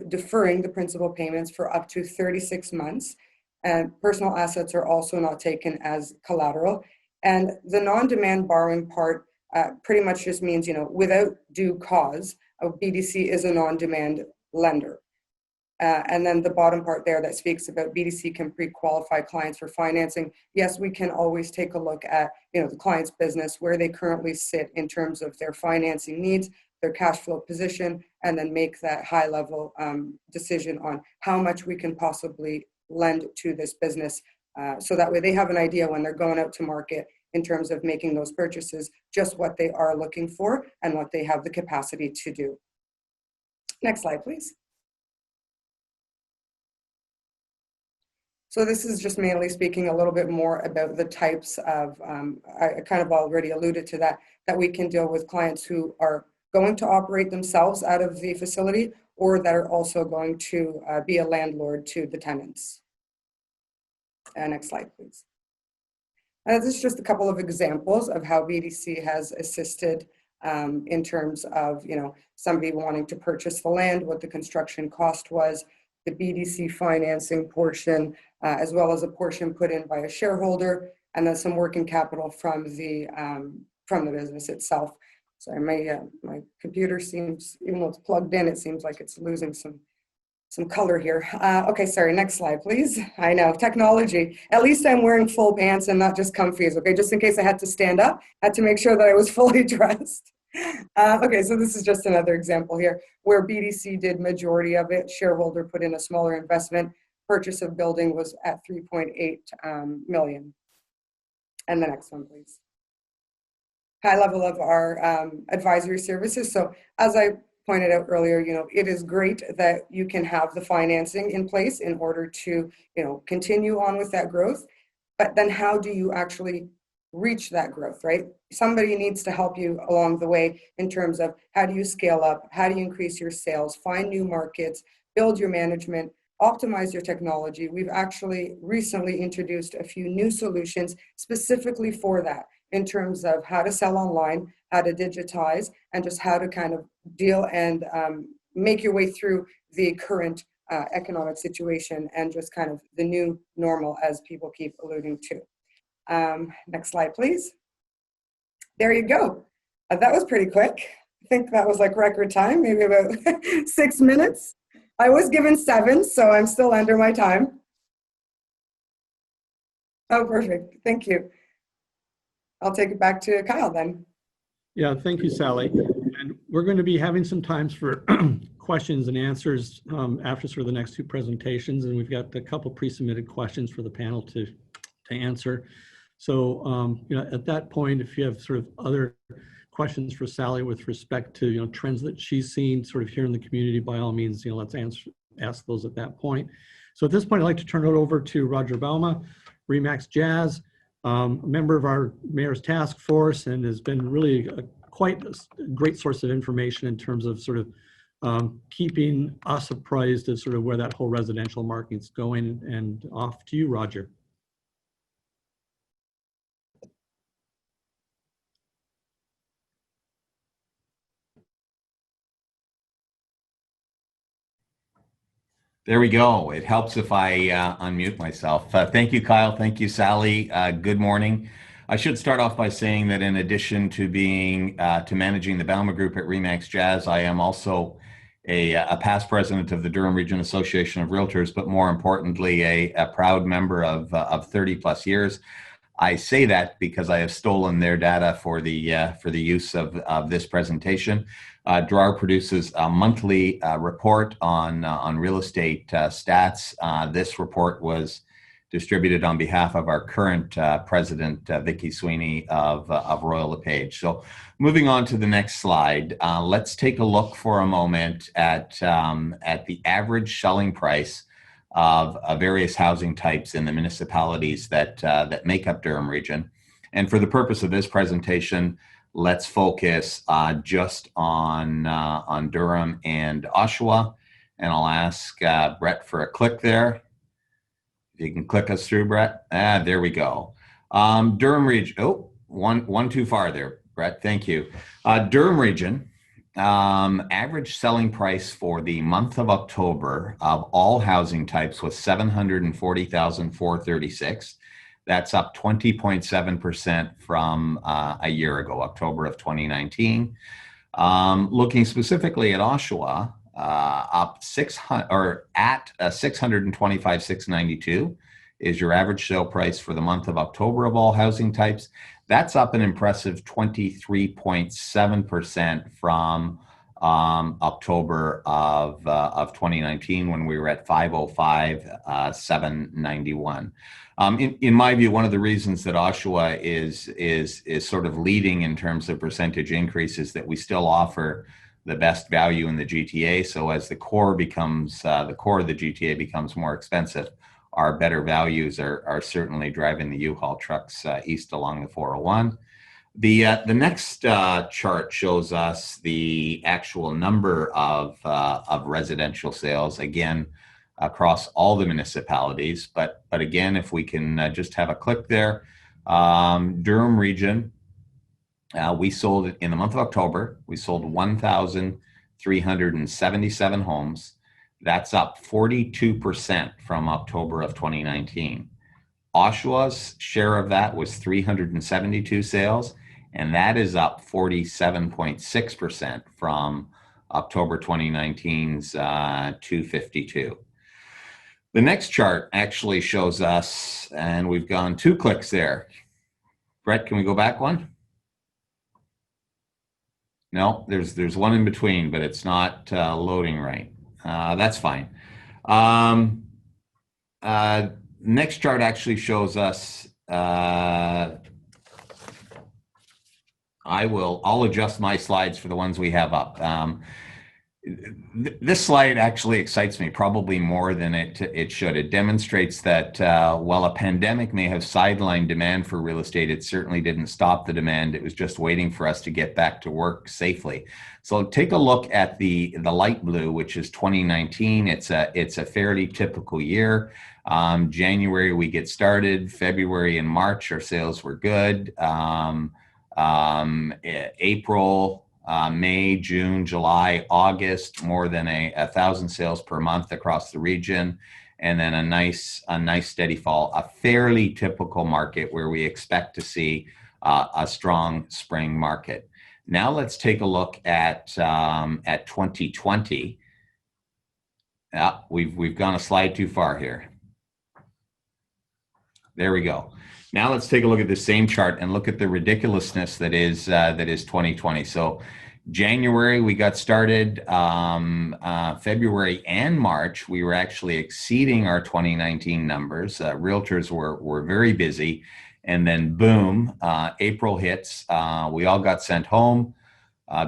deferring the principal payments for up to 36 months, and personal assets are also not taken as collateral. And the non-demand borrowing part pretty much just means, you know, without due cause, a BDC is a non-demand lender. And then the bottom part there that speaks about BDC can pre-qualify clients for financing. Yes, we can always take a look at, you know, the client's business, where they currently sit in terms of their financing needs, their cash flow position, and then make that high level decision on how much we can possibly lend to this business. So that way they have an idea when they're going out to market in terms of making those purchases, just what they are looking for and what they have the capacity to do. Next slide, please. So this is just mainly speaking a little bit more about the types of, I kind of already alluded to that we can deal with clients who are going to operate themselves out of the facility or that are also going to be a landlord to the tenants. Next slide, please. This is just a couple of examples of how BDC has assisted in terms of, you know, somebody wanting to purchase the land, what the construction cost was, the BDC financing portion, as well as a portion put in by a shareholder, and then some working capital from the business itself. Sorry, my computer seems, even though it's plugged in, it seems like it's losing some color here. Okay, sorry, next slide, please. I know, technology. At least I'm wearing full pants and not just comfies, okay? Just in case I had to stand up, I had to make sure that I was fully dressed. Okay, so this is just another example here where BDC did majority of it. Shareholder put in a smaller investment. Purchase of building was at 3.8 million. And the next one, please. High level of our advisory services. So as I pointed out earlier, you know, it is great that you can have the financing in place in order to, you know, continue on with that growth. But then how do you actually reach that growth, right? Somebody needs to help you along the way in terms of how do you scale up, how do you increase your sales, find new markets, build your management, optimize your technology. We've actually recently introduced a few new solutions specifically for that in terms of how to sell online, how to digitize, and just how to kind of deal and make your way through the current economic situation and just kind of the new normal, as people keep alluding to. Next slide, please. There you go. That was pretty quick. I think that was like record time, maybe about 6 minutes. I was given 7, so I'm still under my time. Oh, perfect. Thank you. I'll take it back to Kyle then. Yeah, thank you, Sally. And we're going to be having some times for questions and answers after sort of the next 2 presentations. And we've got a couple pre-submitted questions for the panel to answer. So, you know, at that point, if you have sort of other questions for Sally with respect to, you know, trends that she's seen sort of here in the community, by all means, you know, let's ask those at that point. So at this point, I'd like to turn it over to Roger Bauma, RE/MAX Jazz, a member of our mayor's task force, and has been really quite a great source of information in terms of sort of keeping us apprised of sort of where that whole residential market's going. And off to you, Roger. There we go. It helps if I unmute myself. Thank you, Kyle. Thank you, Sally. Good morning. I should start off by saying that in addition to being to managing the Bauma Group at RE/MAX Jazz, I am also a past president of the Durham Region Association of Realtors, but more importantly, a proud member of 30 plus years. I say that because I have stolen their data for the use of this presentation. Drawer produces a monthly report on real estate stats. This report was distributed on behalf of our current president, Vicky Sweeney of Royal LePage. So moving on to the next slide, let's take a look for a moment at the average selling price of various housing types in the municipalities that make up Durham Region. And for the purpose of this presentation, let's focus just on Durham and Oshawa. And I'll ask Brett for a click there. You can click us through, Brett. There we go. Durham Region. Oh, one too far there, Brett. Thank you. Durham Region. Average selling price for the month of October of all housing types was $740,436. That's up 20.7% from a year ago, October of 2019. Looking specifically at Oshawa, up 600 or at 625,692 is your average sale price for the month of October of all housing types. That's up an impressive 23.7% from October of 2019, when we were at 505,791. In my view, one of the reasons that Oshawa is sort of leading in terms of percentage increase is that we still offer the best value in the GTA. So as the core of the GTA becomes more expensive, our better values are certainly driving the U-Haul trucks east along the 401. The next chart shows us the actual number of residential sales, again, across all the municipalities. But again, if we can just have a click there, Durham Region, we sold it in the month of October. We sold 1,377 homes. That's up 42% from October of 2019. Oshawa's share of that was 372 sales, and that is up 47.6% from October 2019's 252. The next chart actually shows us, and we've gone 2 clicks there. Brett, can we go back one? No, there's one in between, but it's not loading right. That's fine. Next chart actually shows us, I'll adjust my slides for the ones we have up. This slide actually excites me probably more than it should. It demonstrates that while a pandemic may have sidelined demand for real estate, it certainly didn't stop the demand. It was just waiting for us to get back to work safely. So take a look at the light blue, which is 2019. It's a fairly typical year. January we get started. February and March our sales were good. April, May, June, July, August, more than 1,000 sales per month across the region, and then a nice steady fall. A fairly typical market where we expect to see a strong spring market. Now let's take a look at 2020. We've gone a slide too far here. There we go. Now let's take a look at the same chart and look at the ridiculousness that is 2020. So January we got started. February and March we were actually exceeding our 2019 numbers. Realtors were very busy, and then boom, April hits. We all got sent home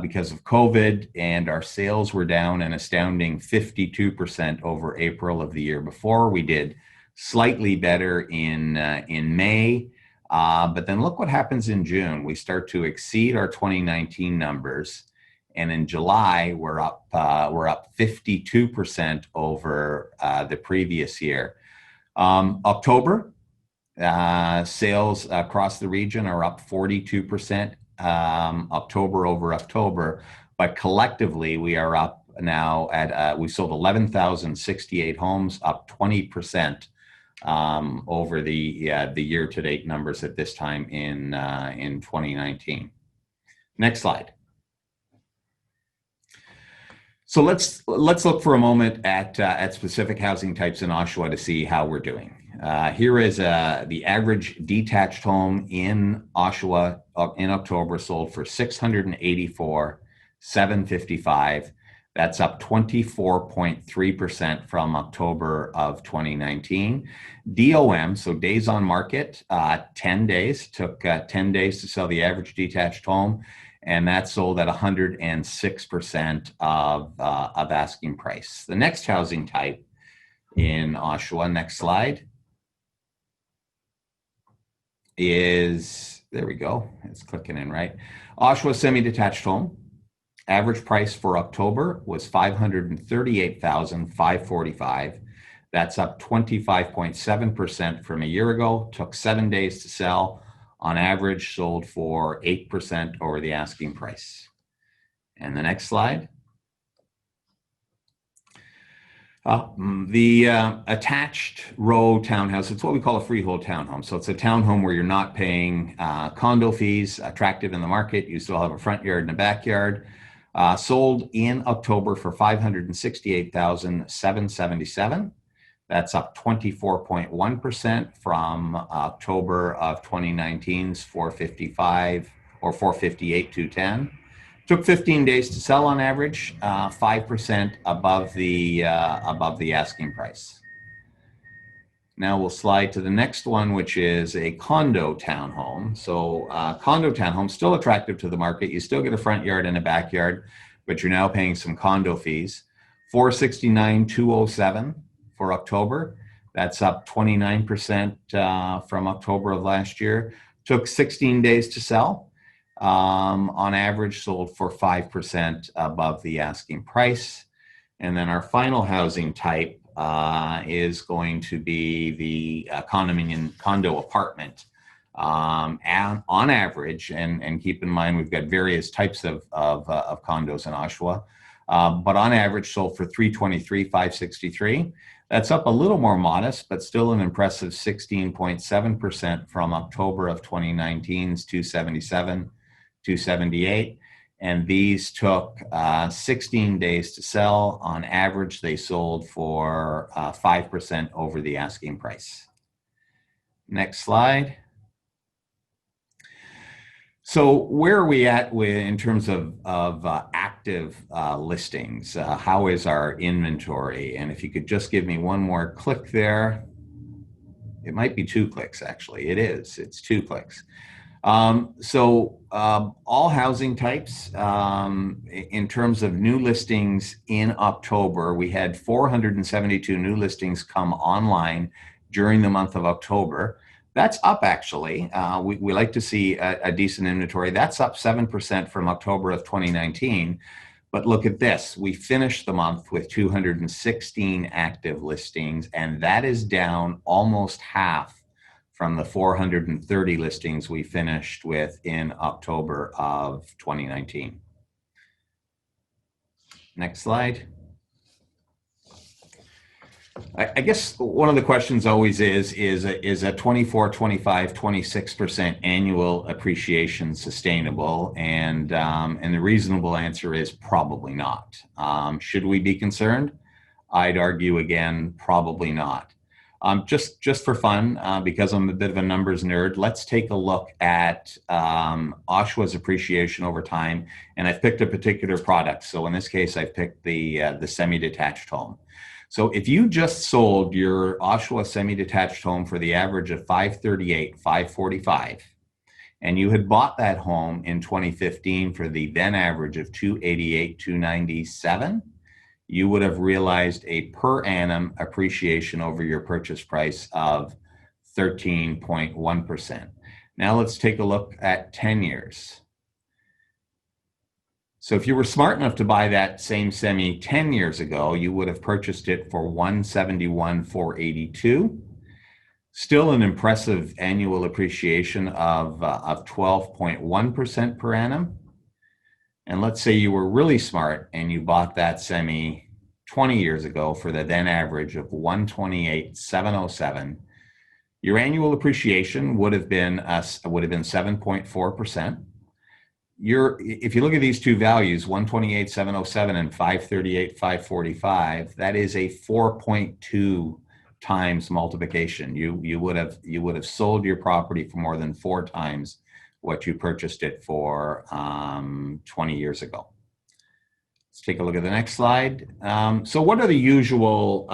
because of COVID, and our sales were down an astounding 52% over April of the year before. We did slightly better in May, but then look what happens in June. We start to exceed our 2019 numbers, and in July we're up 52% over the previous year. October sales across the region are up 42%, October over October, but collectively we are up now at we sold 11,068 homes, up 20%. Over the year-to-date numbers at this time in 2019. Next slide. So let's look for a moment at specific housing types in Oshawa to see how we're doing. Here is the average detached home in Oshawa in October sold for $684,755. That's up 24.3% from October of 2019. DOM, so days on market, 10 days, took 10 days to sell the average detached home, and that sold at 106% of asking price. The next housing type in Oshawa, next slide, is, there we go, it's clicking in right. Oshawa semi-detached home. Average price for October was $538,545. That's up 25.7% from a year ago. Took 7 days to sell. On average, sold for 8% over the asking price. And the next slide. The attached row townhouse, it's what we call a freehold townhome. So it's a townhome where you're not paying condo fees, attractive in the market. You still have a front yard and a backyard. Sold in October for $568,777. That's up 24.1% from October of 2019's 455 or 458,210. Took 15 days to sell on average, 5% above the asking price. Now we'll slide to the next one, which is a condo townhome. So condo townhome, still attractive to the market. You still get a front yard and a backyard, but you're now paying some condo fees. $469,207 for October. That's up 29% from October of last year. Took 16 days to sell. On average, sold for 5% above the asking price. And then our final housing type is going to be the condominium condo apartment. And on average, and keep in mind we've got various types of condos in Oshawa, but on average sold for $323,563. That's up a little more modest, but still an impressive 16.7% from October of 2019's $277,278. And these took 16 days to sell. On average, they sold for 5% over the asking price. Next slide. So where are we at in terms of active listings? How is our inventory? And if you could just give me one more click there. It might be 2 clicks, actually. It is. It's 2 clicks. All housing types, in terms of new listings in October, we had 472 new listings come online during the month of October. That's up, actually. We like to see a decent inventory. That's up 7% from October of 2019. But look at this. We finished the month with 216 active listings, and that is down almost half from the 430 listings we finished with in October of 2019. Next slide. I guess one of the questions always is a 24, 25, 26% annual appreciation sustainable? And the reasonable answer is probably not. Should we be concerned? I'd argue again, probably not. Just for fun, because I'm a bit of a numbers nerd, let's take a look at Oshawa's appreciation over time. And I've picked a particular product. So in this case, I've picked the semi-detached home. So if you just sold your Oshawa semi-detached home for the average of $538,545, and you had bought that home in 2015 for the then average of $288,297, you would have realized a per annum appreciation over your purchase price of 13.1%. Now let's take a look at 10 years. So if you were smart enough to buy that same semi 10 years ago, you would have purchased it for $171,482. Still an impressive annual appreciation of 12.1% per annum. And let's say you were really smart and you bought that semi 20 years ago for the then average of $128,707. Your annual appreciation would have been 7.4%. If you look at these two values, 128,707 and 538,545, that is a 4.2 times multiplication. You would have sold your property for more than 4 times what you purchased it for 20 years ago. Let's take a look at the next slide. So what are the usual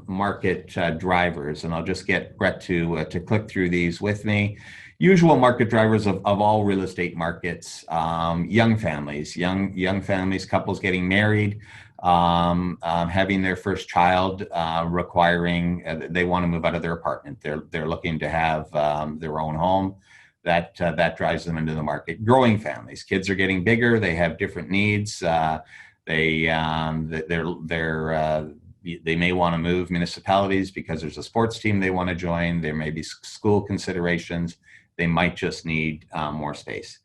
market drivers? And I'll just get Brett to click through these with me. Usual market drivers of all real estate markets: young families, couples getting married, having their first child, requiring they want to move out of their apartment. They're looking to have their own home. That drives them into the market. Growing families, kids are getting bigger. They have different needs. They may want to move municipalities because there's a sports team they want to join. There may be school considerations. They might just need more space.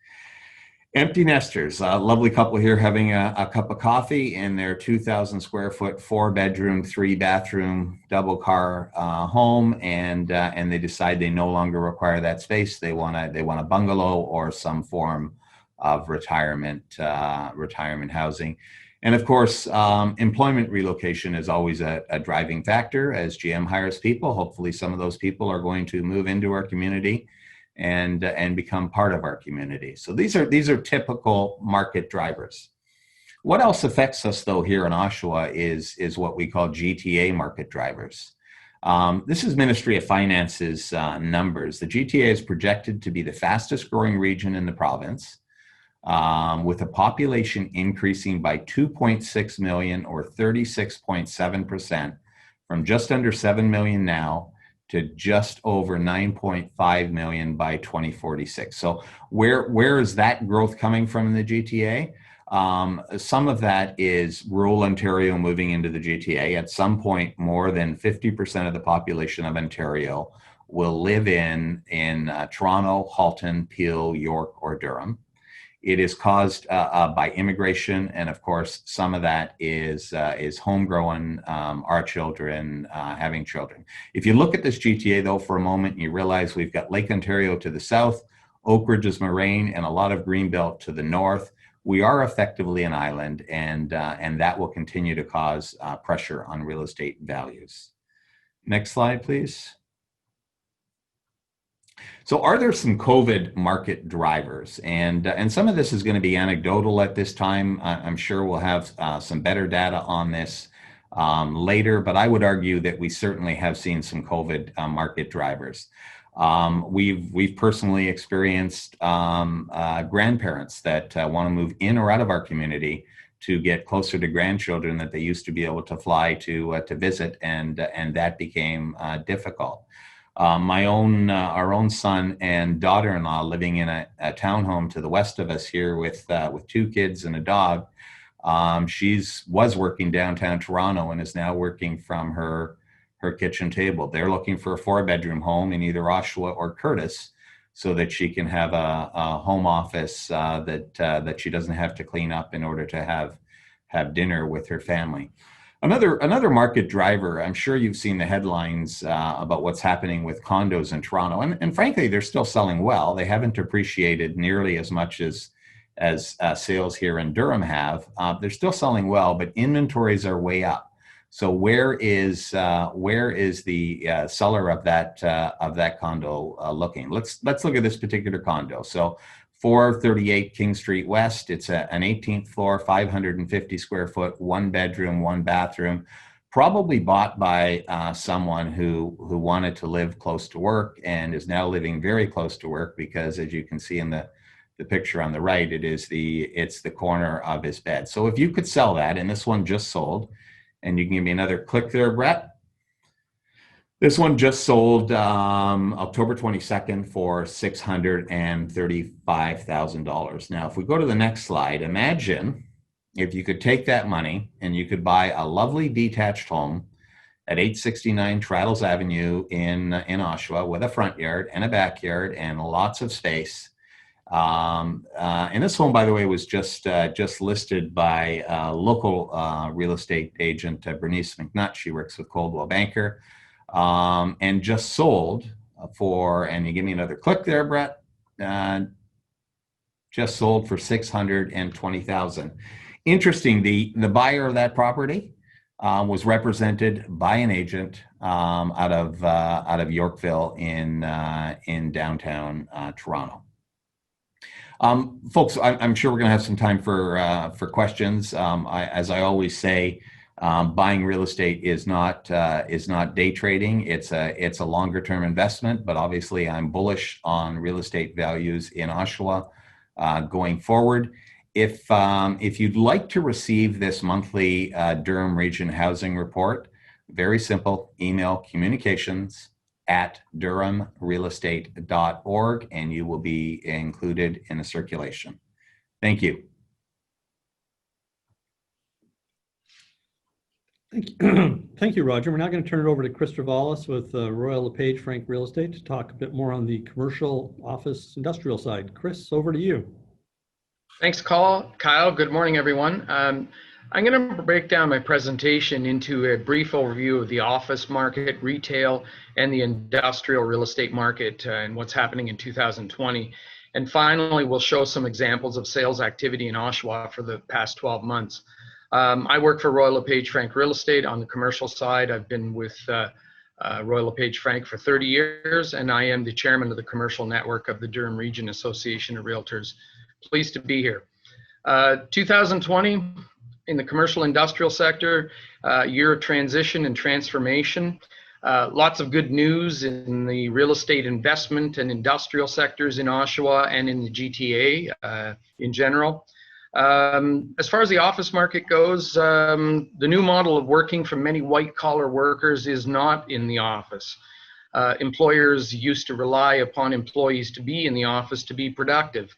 Empty nesters, a lovely couple here having a cup of coffee in their 2,000 square foot, 4-bedroom, 3-bathroom, double car home, and they decide they no longer require that space. They want a bungalow or some form of retirement housing. And of course, employment relocation is always a driving factor. As GM hires people, hopefully some of those people are going to move into our community and become part of our community. So these are typical market drivers. What else affects us though here in Oshawa is what we call GTA market drivers. This is Ministry of Finance's numbers. The GTA is projected to be the fastest growing region in the province, with a population increasing by 2.6 million or 36.7% from just under 7 million now to just over 9.5 million by 2046. So where is that growth coming from in the GTA? Some of that is rural Ontario moving into the GTA. At some point, more than 50% of the population of Ontario will live in Toronto, Halton, Peel, York, or Durham. It is caused by immigration, and of course, some of that is homegrown, our children having children. If you look at this GTA though for a moment, you realize we've got Lake Ontario to the south, Oak Ridges Moraine, and a lot of Greenbelt to the north. We are effectively an island, and that will continue to cause pressure on real estate values. Next slide, please. So are there some COVID market drivers? And some of this is going to be anecdotal at this time. I'm sure we'll have some better data on this later, but I would argue that we certainly have seen some COVID market drivers. We've personally experienced grandparents that want to move in or out of our community to get closer to grandchildren that they used to be able to fly to visit, and that became difficult. Our own son and daughter-in-law living in a townhome to the west of us here with 2 kids and a dog. She was working downtown Toronto and is now working from her kitchen table. They're looking for a 4-bedroom home in either Oshawa or Curtis so that she can have a home office that she doesn't have to clean up in order to have dinner with her family. Another market driver, I'm sure you've seen the headlines about what's happening with condos in Toronto, and frankly, they're still selling well. They haven't appreciated nearly as much as sales here in Durham have. They're still selling well, but inventories are way up. So where is the seller of that condo looking? Let's look at this particular condo. So 438 King Street West. It's an 18th floor, 550 square foot, 1-bedroom, 1-bathroom, probably bought by someone who wanted to live close to work and is now living very close to work because, as you can see in the picture on the right, it's the corner of his bed. So if you could sell that, and this one just sold, and you can give me another click there, Brett. This one just sold October 22nd for $635,000. Now, if we go to the next slide, imagine if you could take that money and you could buy a lovely detached home at 869 Traddles Avenue in Oshawa with a front yard and a backyard and lots of space. And this home, by the way, was just listed by local real estate agent Bernice McNutt. She works with Coldwell Banker. And just sold for, and you give me another click there, Brett, just sold for $620,000. Interesting, the buyer of that property was represented by an agent out of Yorkville in downtown Toronto. Folks, I'm sure we're going to have some time for questions. As I always say, buying real estate is not day trading. It's a longer term investment, but obviously I'm bullish on real estate values in Oshawa going forward. If you'd like to receive this monthly Durham Region Housing Report, very simple, email communications@durhamrealestate.org and you will be included in the circulation. Thank you. Thank you, Roger. We're now going to turn it over to Chris Travalis with Royal LePage Frank Real Estate to talk a bit more on the commercial, office, industrial side. Chris, over to you. Thanks, Kyle. Good morning, everyone. I'm going to break down my presentation into a brief overview of the office market, retail, and the industrial real estate market and what's happening in 2020. And finally, we'll show some examples of sales activity in Oshawa for the past 12 months. I work for Royal LePage Frank Real Estate on the commercial side. I've been with Royal LePage Frank for 30 years, and I am the chairman of the commercial network of the Durham Region Association of Realtors. Pleased to be here. 2020 in the commercial industrial sector, year of transition and transformation. Lots of good news in the real estate investment and industrial sectors in Oshawa and in the GTA in general. As far as the office market goes, the new model of working for many white-collar workers is not in the office. Employers used to rely upon employees to be in the office to be productive.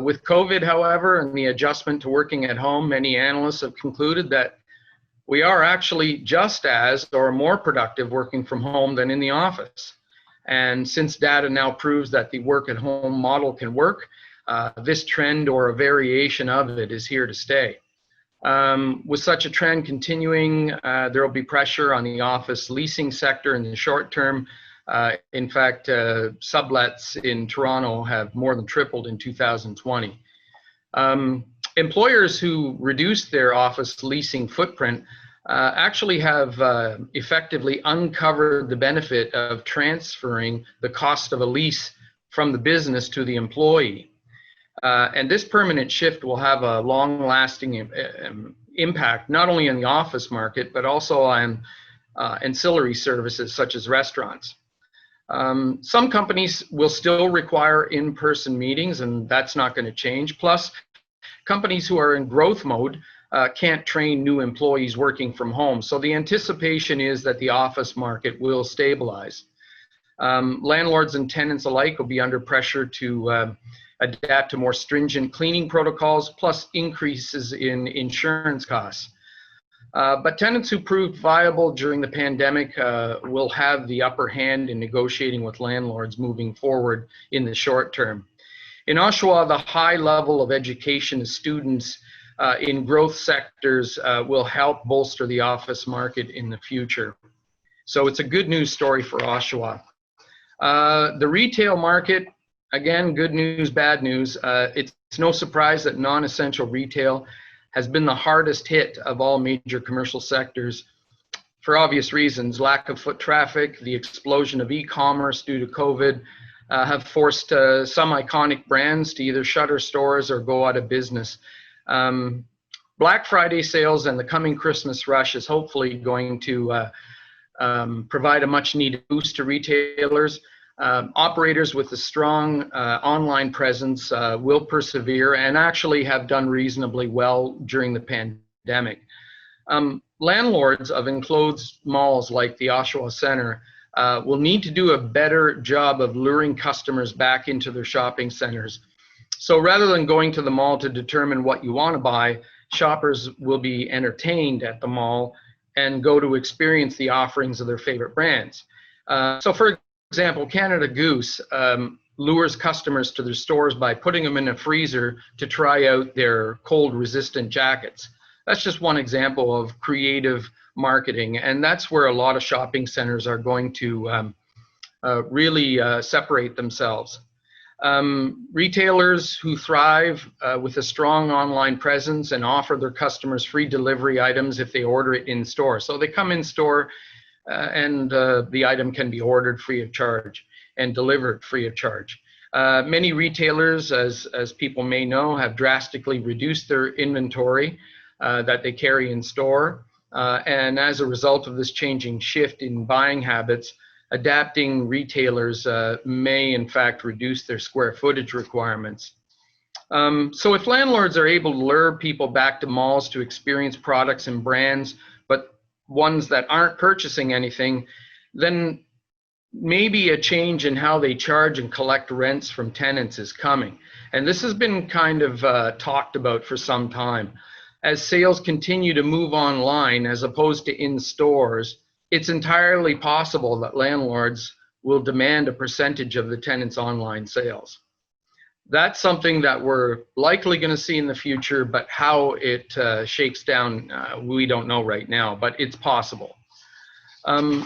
With COVID, however, and the adjustment to working at home, many analysts have concluded that we are actually just as or more productive working from home than in the office. And since data now proves that the work at home model can work, this trend or a variation of it is here to stay. With such a trend continuing, there will be pressure on the office leasing sector in the short term. In fact, sublets in Toronto have more than tripled in 2020. Employers who reduced their office leasing footprint actually have effectively uncovered the benefit of transferring the cost of a lease from the business to the employee. And this permanent shift will have a long-lasting impact, not only on the office market, but also on ancillary services such as restaurants. Some companies will still require in-person meetings, and that's not going to change. Plus, companies who are in growth mode can't train new employees working from home. So the anticipation is that the office market will stabilize. Landlords and tenants alike will be under pressure to adapt to more stringent cleaning protocols, plus increases in insurance costs. But tenants who proved viable during the pandemic will have the upper hand in negotiating with landlords moving forward in the short term. In Oshawa, the high level of education of students in growth sectors will help bolster the office market in the future. So it's a good news story for Oshawa. The retail market, again, good news, bad news. It's no surprise that non-essential retail has been the hardest hit of all major commercial sectors for obvious reasons. Lack of foot traffic, the explosion of e-commerce due to COVID have forced some iconic brands to either shutter stores or go out of business. Black Friday sales and the coming Christmas rush is hopefully going to provide a much needed boost to retailers. Operators with a strong online presence will persevere and actually have done reasonably well during the pandemic. Landlords of enclosed malls like the Oshawa Centre will need to do a better job of luring customers back into their shopping centers. So rather than going to the mall to determine what you want to buy, shoppers will be entertained at the mall and go to experience the offerings of their favorite brands. So for example, Canada Goose lures customers to their stores by putting them in a freezer to try out their cold-resistant jackets. That's just one example of creative marketing, and that's where a lot of shopping centers are going to really separate themselves. Retailers who thrive with a strong online presence and offer their customers free delivery items if they order it in store. So they come in store and the item can be ordered free of charge and delivered free of charge. Many retailers, as people may know, have drastically reduced their inventory that they carry in store. And as a result of this changing shift in buying habits, adapting retailers may in fact reduce their square footage requirements. So if landlords are able to lure people back to malls to experience products and brands, but ones that aren't purchasing anything, then maybe a change in how they charge and collect rents from tenants is coming. And this has been kind of talked about for some time. As sales continue to move online as opposed to in stores, it's entirely possible that landlords will demand a percentage of the tenant's online sales. That's something that we're likely going to see in the future, but how it shakes down, we don't know right now, but it's possible. The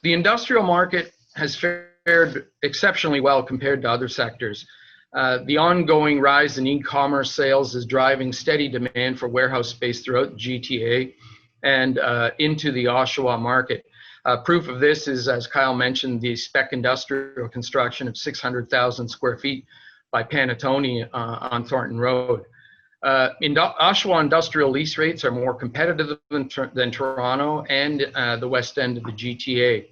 industrial market has fared exceptionally well compared to other sectors. The ongoing rise in e-commerce sales is driving steady demand for warehouse space throughout GTA and into the Oshawa market. Proof of this is, as Kyle mentioned, the spec industrial construction of 600,000 square feet by Panattoni on Thornton Road. Oshawa industrial lease rates are more competitive than Toronto and the west end of the GTA.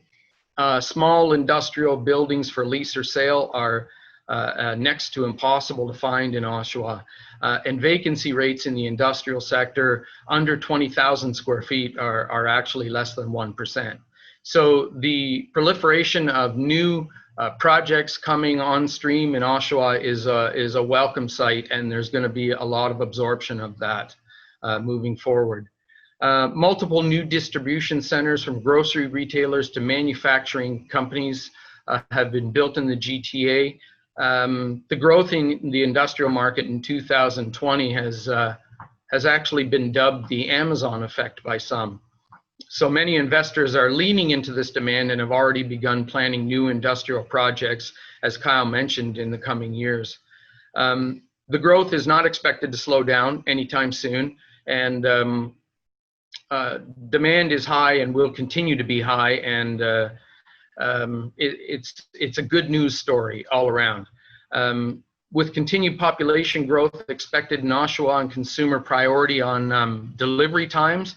Small industrial buildings for lease or sale are next to impossible to find in Oshawa. And vacancy rates in the industrial sector under 20,000 square feet are actually less than 1%. So the proliferation of new projects coming on stream in Oshawa is a welcome sight, and there's going to be a lot of absorption of that moving forward. Multiple new distribution centers from grocery retailers to manufacturing companies have been built in the GTA. The growth in the industrial market in 2020 has actually been dubbed the Amazon effect by some. So many investors are leaning into this demand and have already begun planning new industrial projects, as Kyle mentioned, in the coming years. The growth is not expected to slow down anytime soon, and demand is high and will continue to be high, and it's a good news story all around. With continued population growth expected in Oshawa and consumer priority on delivery times,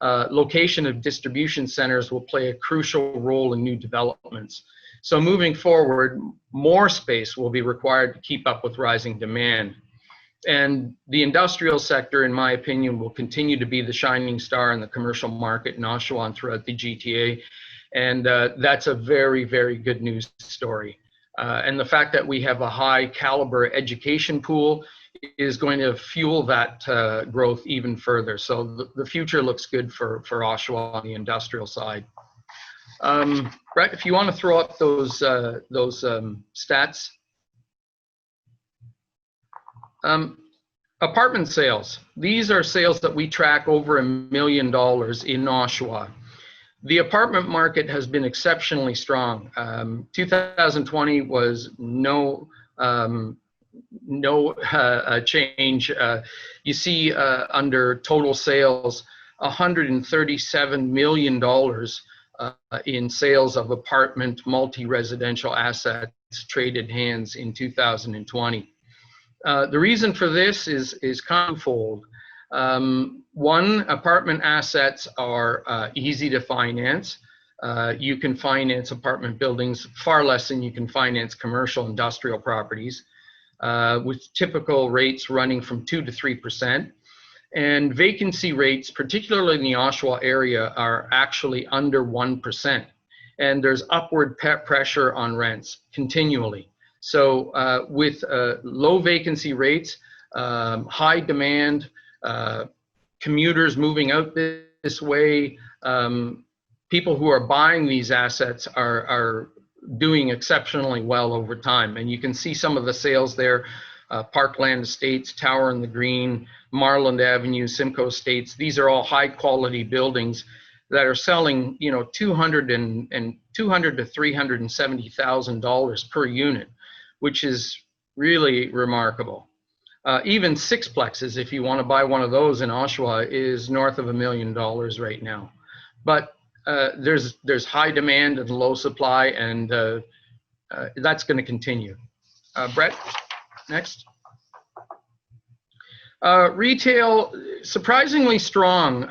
location of distribution centers will play a crucial role in new developments. So moving forward, more space will be required to keep up with rising demand. And the industrial sector, in my opinion, will continue to be the shining star in the commercial market in Oshawa and throughout the GTA. And that's a very, very good news story. And the fact that we have a high caliber education pool is going to fuel that growth even further. So the future looks good for Oshawa on the industrial side. Brett, if you want to throw up those stats. Apartment sales. These are sales that we track over $1 million in Oshawa. The apartment market has been exceptionally strong. 2020 was no change. You see under total sales, $137 million in sales of apartment multi-residential assets traded hands in 2020. The reason for this is twofold. One, apartment assets are easy to finance. You can finance apartment buildings far less than you can finance commercial industrial properties, with typical rates running from 2 to 3%. And vacancy rates, particularly in the Oshawa area, are actually under 1%. And there's upward pressure on rents continually. So with low vacancy rates, high demand, commuters moving out this way, people who are buying these assets are doing exceptionally well over time. And you can see some of the sales there, Parkland Estates, Tower in the Green, Marland Avenue, Simcoe Estates. These are all high quality buildings that are selling, you know, $200,000 to $370,000 per unit, which is really remarkable. Even sixplexes, if you want to buy one of those in Oshawa, is north of $1 million right now. But there's high demand and low supply, and that's going to continue. Brett, next. Retail, surprisingly strong,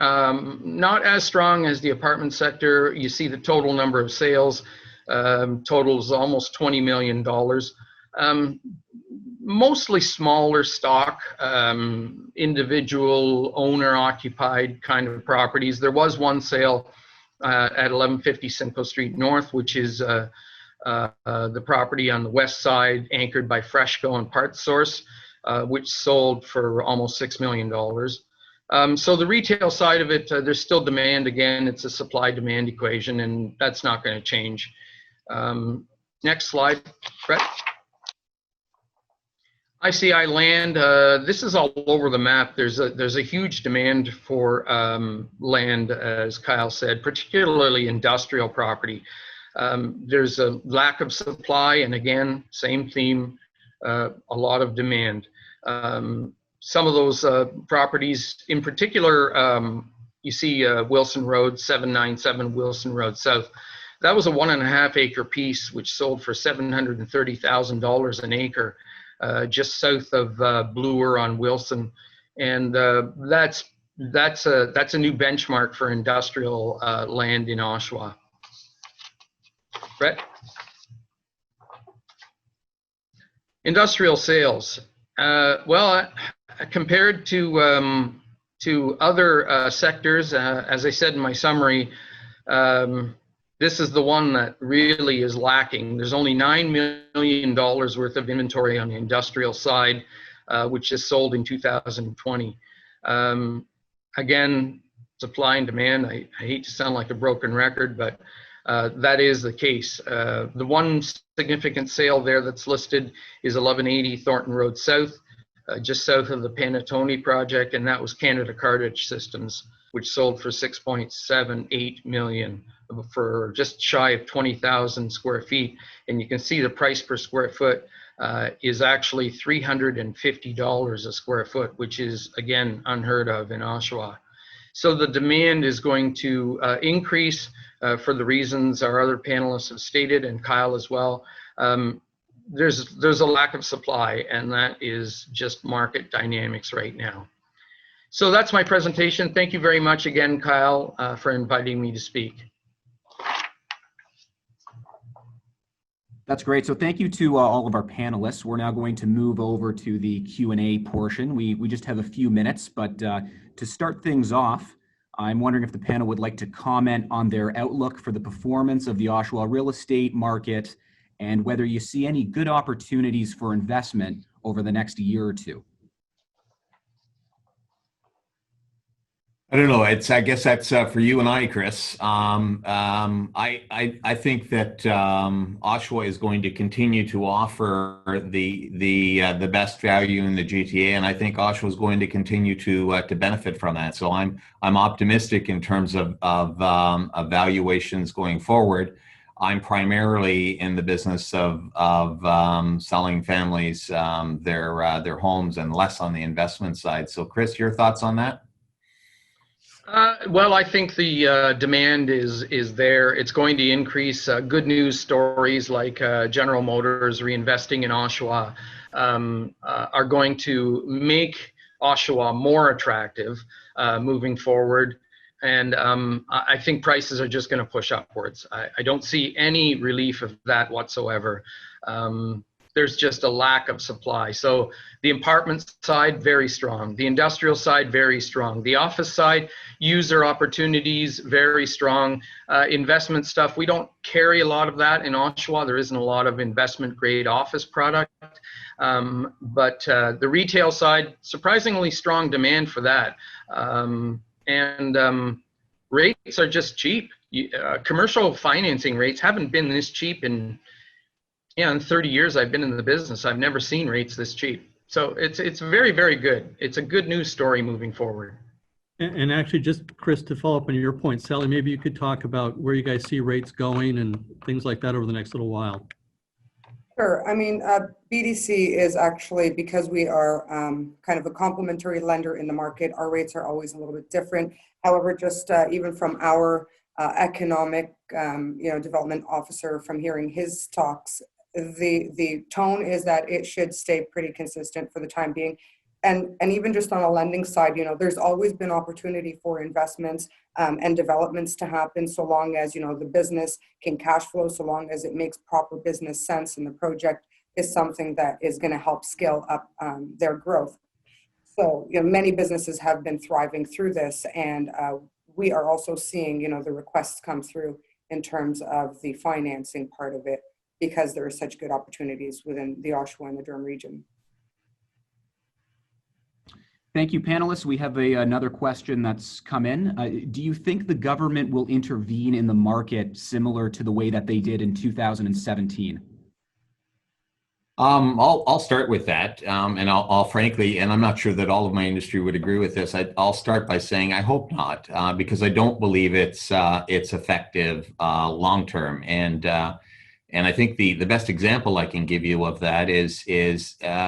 not as strong as the apartment sector. You see the total number of sales totals almost $20 million. Mostly smaller stock, individual owner occupied kind of properties. There was one sale at 1150 Simcoe Street North, which is the property on the west side anchored by Freshco and Parts Source, which sold for almost $6 million. So the retail side of it, there's still demand. Again, it's a supply-demand equation, and that's not going to change. Next slide, Brett. ICI land, this is all over the map. There's a huge demand for land, as Kyle said, particularly industrial property. There's a lack of supply, and again, same theme, a lot of demand. Some of those properties, in particular, you see Wilson Road, 797 Wilson Road South. That was a 1.5 acre piece, which sold for $730,000 an acre, just south of Bloor on Wilson, and that's a new benchmark for industrial land in Oshawa. Brett? Industrial sales. Well, compared to other sectors, as I said in my summary, this is the one that really is lacking. There's only $9 million worth of inventory on the industrial side, which is sold in 2020. Again, supply and demand. I hate to sound like a broken record, but that is the case. The one significant sale there that's listed is 1180 Thornton Road South, just south of the Panatone project, and that was Canada Cartage Systems, which sold for $6.78 million for just shy of 20,000 square feet. And you can see the price per square foot is actually $350 a square foot, which is, again, unheard of in Oshawa. So the demand is going to increase for the reasons our other panelists have stated, and Kyle as well. There's a lack of supply, and that is just market dynamics right now. So that's my presentation. Thank you very much again, Kyle, for inviting me to speak. That's great. So thank you to all of our panelists. We're now going to move over to the Q&A portion. We just have a few minutes, but to start things off, I'm wondering if the panel would like to comment on their outlook for the performance of the Oshawa real estate market and whether you see any good opportunities for investment over the next year or two. I don't know. I guess that's for you and I, Chris. I think that Oshawa is going to continue to offer the best value in the GTA, and I think Oshawa is going to continue to benefit from that. So I'm optimistic in terms of valuations going forward. I'm primarily in the business of selling families their homes and less on the investment side. So, Chris, your thoughts on that? Well, I think the demand is there. It's going to increase. Good news stories like General Motors reinvesting in Oshawa are going to make Oshawa more attractive moving forward. And I think prices are just going to push upwards. I don't see any relief of that whatsoever. There's just a lack of supply. So the apartment side, very strong. The industrial side, very strong. The office side, user opportunities, very strong. Investment stuff, we don't carry a lot of that in Oshawa. There isn't a lot of investment grade office product. But the retail side, surprisingly strong demand for that. Rates are just cheap. Commercial financing rates haven't been this cheap in 30 years I've been in the business. I've never seen rates this cheap. So it's very, very good. It's a good news story moving forward. And actually, just Chris, to follow up on your point, Sally, maybe you could talk about where you guys see rates going and things like that over the next little while. Sure. I mean, BDC is actually, because we are kind of a complementary lender in the market, our rates are always a little bit different. However, just even from our economic, development officer, from hearing his talks, the tone is that it should stay pretty consistent for the time being. And even just on a lending side, there's always been opportunity for investments and developments to happen, so long as, the business can cash flow, so long as it makes proper business sense and the project is something that is going to help scale up their growth. So, many businesses have been thriving through this, and we are also seeing, the requests come through in terms of the financing part of it, because there are such good opportunities within the Oshawa and the Durham region. Thank you, panelists. We have another question that's come in. Do you think the government will intervene in the market similar to the way that they did in 2017? I'll start with that, and I'll frankly, and I'm not sure that all of my industry would agree with this. I'll start by saying I hope not, because I don't believe it's effective long term. And I think the best example I can give you of that is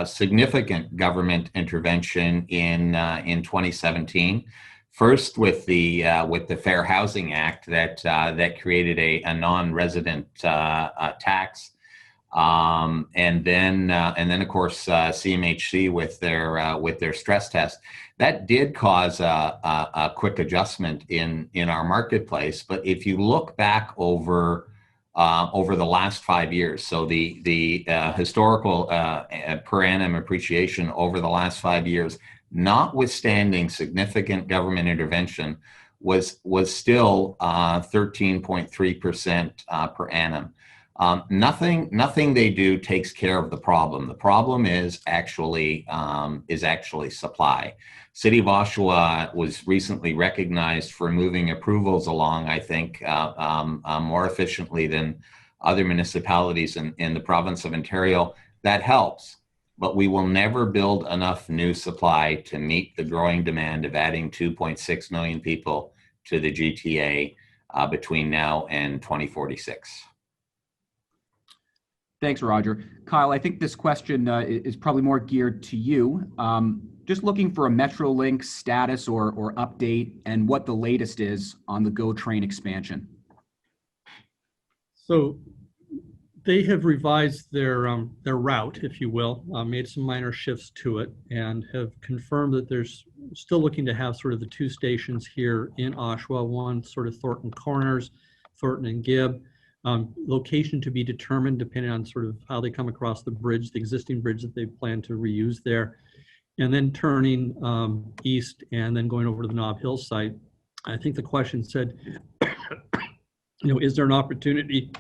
significant government intervention in 2017. First, with the Fair Housing Act that created a non-resident tax, and then of course CMHC with their stress test. That did cause a quick adjustment in our marketplace. But if you look back over the last 5 years. So the historical per annum appreciation over the last 5 years, notwithstanding significant government intervention, was still 13.3% per annum. Nothing they do takes care of the problem. The problem is actually supply. City of Oshawa was recently recognized for moving approvals along, I think, more efficiently than other municipalities in the province of Ontario. That helps, but we will never build enough new supply to meet the growing demand of adding 2.6 million people to the GTA between now and 2046. Thanks, Roger. Kyle, I think this question is probably more geared to you. Just looking for a Metrolink status or update, and what the latest is on the GO train expansion. So they have revised their route, if you will, made some minor shifts to it, and have confirmed that there's still looking to have sort of the two stations here in Oshawa, one sort of Thornton Corners, Thornton and Gibb. Location to be determined depending on sort of how they come across the bridge, the existing bridge that they plan to reuse there. And then turning east and then going over to the Nob Hill site. I think the question said, is there an opportunity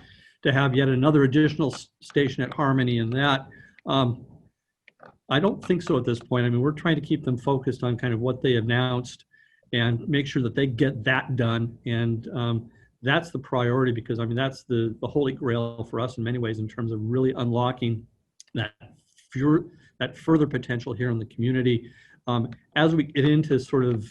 to have yet another additional station at Harmony in that? I don't think so at this point. I mean, we're trying to keep them focused on kind of what they announced and make sure that they get that done. And that's the priority, because I mean, that's the holy grail for us in many ways in terms of really unlocking that further potential here in the community. As we get into sort of,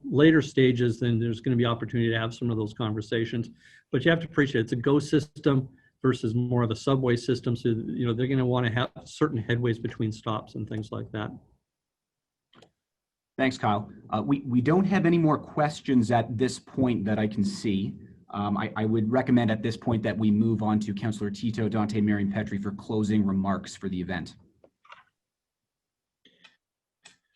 later stages, then there's going to be opportunity to have some of those conversations. But you have to appreciate it's a GO system versus more of a subway system. So, they're going to want to have certain headways between stops and things like that. Thanks, Kyle. We don't have any more questions at this point that I can see. I would recommend at this point that we move on to Councillor Tito, Dante, Marion Petrie for closing remarks for the event.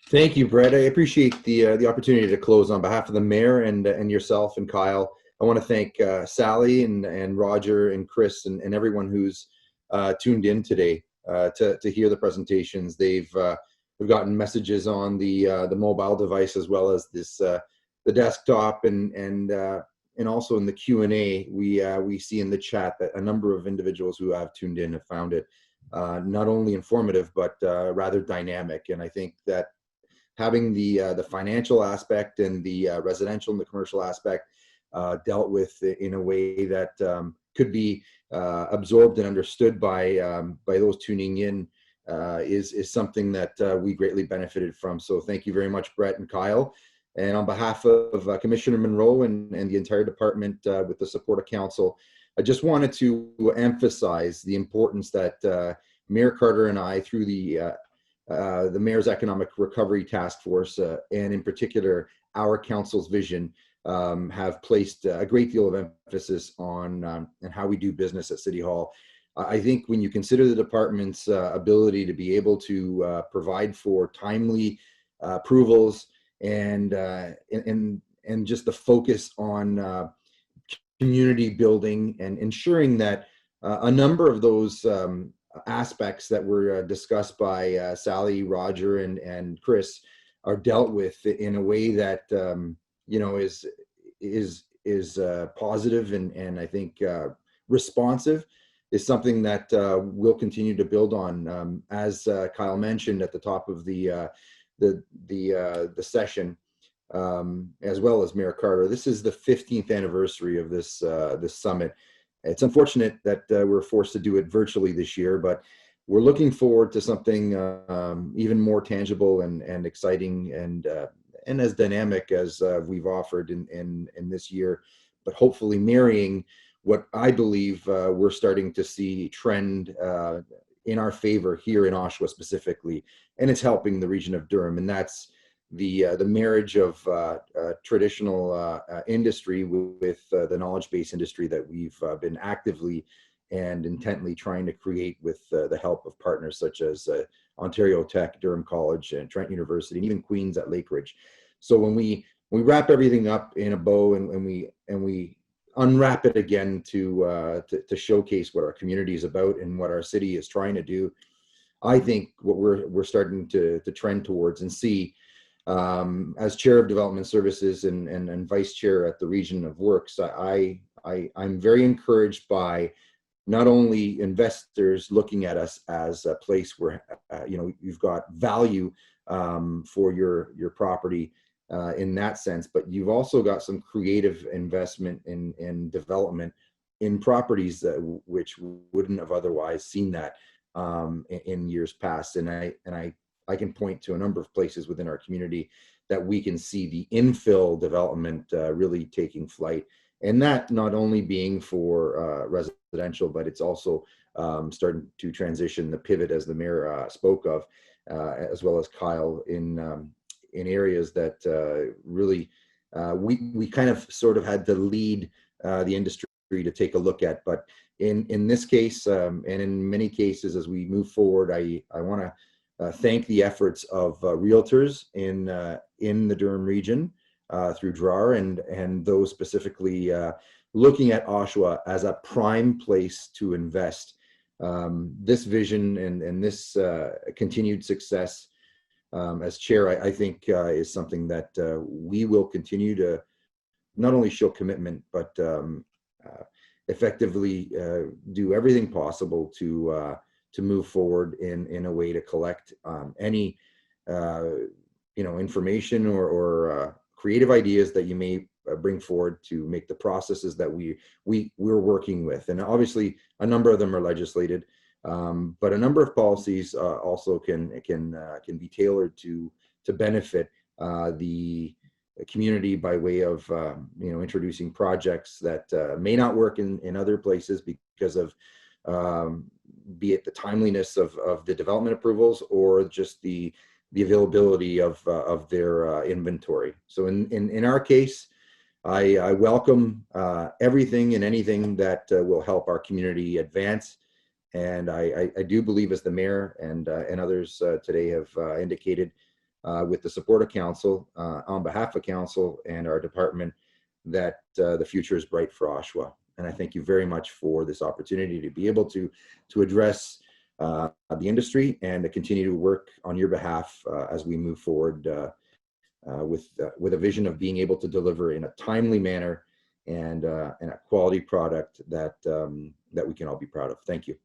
Thank you, Brett. I appreciate the opportunity to close on behalf of the mayor and yourself and Kyle. I want to thank Sally and Roger and Chris and everyone who's tuned in today to hear the presentations. We've gotten messages on the mobile device, as well as the desktop, and also in the Q&A. We see in the chat that a number of individuals who have tuned in have found it not only informative but rather dynamic. And I think that having the financial aspect and the residential and the commercial aspect dealt with in a way that could be absorbed and understood by those tuning in is something that we greatly benefited from. So thank you very much, Brett and Kyle. And on behalf of Commissioner Monroe and the entire department, with the support of council, I just wanted to emphasize the importance that Mayor Carter and I, through the Mayor's Economic Recovery Task Force, and in particular our council's vision, have placed a great deal of emphasis on and how we do business at City Hall. I think when you consider the department's ability to be able to provide for timely approvals and just the focus on community building and ensuring that a number of those aspects that were discussed by Sally, Roger, and Chris are dealt with in a way that you know is positive and I think responsive, is something that we'll continue to build on. As Kyle mentioned at the top of the session, as well as Mayor Carter, this is the 15th anniversary of this summit. It's unfortunate that we're forced to do it virtually this year, but we're looking forward to something even more tangible and exciting and as dynamic as we've offered in this year, but hopefully marrying what I believe we're starting to see trend in our favor here in Oshawa specifically, and it's helping the region of Durham, and that's the marriage of traditional industry with the knowledge-based industry that we've been actively and intently trying to create with the help of partners such as Ontario Tech, Durham College, and Trent University, and even Queen's at Lakeridge. So when we wrap everything up in a bow and we unwrap it again to showcase what our community is about and what our city is trying to do, I think what we're starting to trend towards and see. As chair of development services and vice chair at the region of works, I'm very encouraged by not only investors looking at us as a place where you know, you've got value for your property in that sense, but you've also got some creative investment in development in properties which wouldn't have otherwise seen that in years past. And I can point to a number of places within our community that we can see the infill development really taking flight. And that not only being for residential, but it's also starting to transition the pivot, as the mayor spoke of, as well as Kyle, in areas that really we kind of sort of had to lead the industry to take a look at. But in this case, and in many cases as we move forward, I want to thank the efforts of realtors in the Durham region through DRAR and those specifically looking at Oshawa as a prime place to invest. This vision and this continued success as chair, I think is something that we will continue to not only show commitment, but effectively do everything possible to move forward in a way to collect any information or creative ideas that you may bring forward to make the processes that we're working with. And obviously a number of them are legislated, but a number of policies also can be tailored to benefit the community by way of introducing projects that may not work in other places because of be it the timeliness of the development approvals or just the availability of their inventory. So in our case, I welcome everything and anything that will help our community advance. And I do believe, as the mayor and others today have indicated, with the support of council, on behalf of council and our department, that the future is bright for Oshawa. And I thank you very much for this opportunity to be able to address the industry and to continue to work on your behalf as we move forward with a vision of being able to deliver in a timely manner and a quality product that we can all be proud of. Thank you.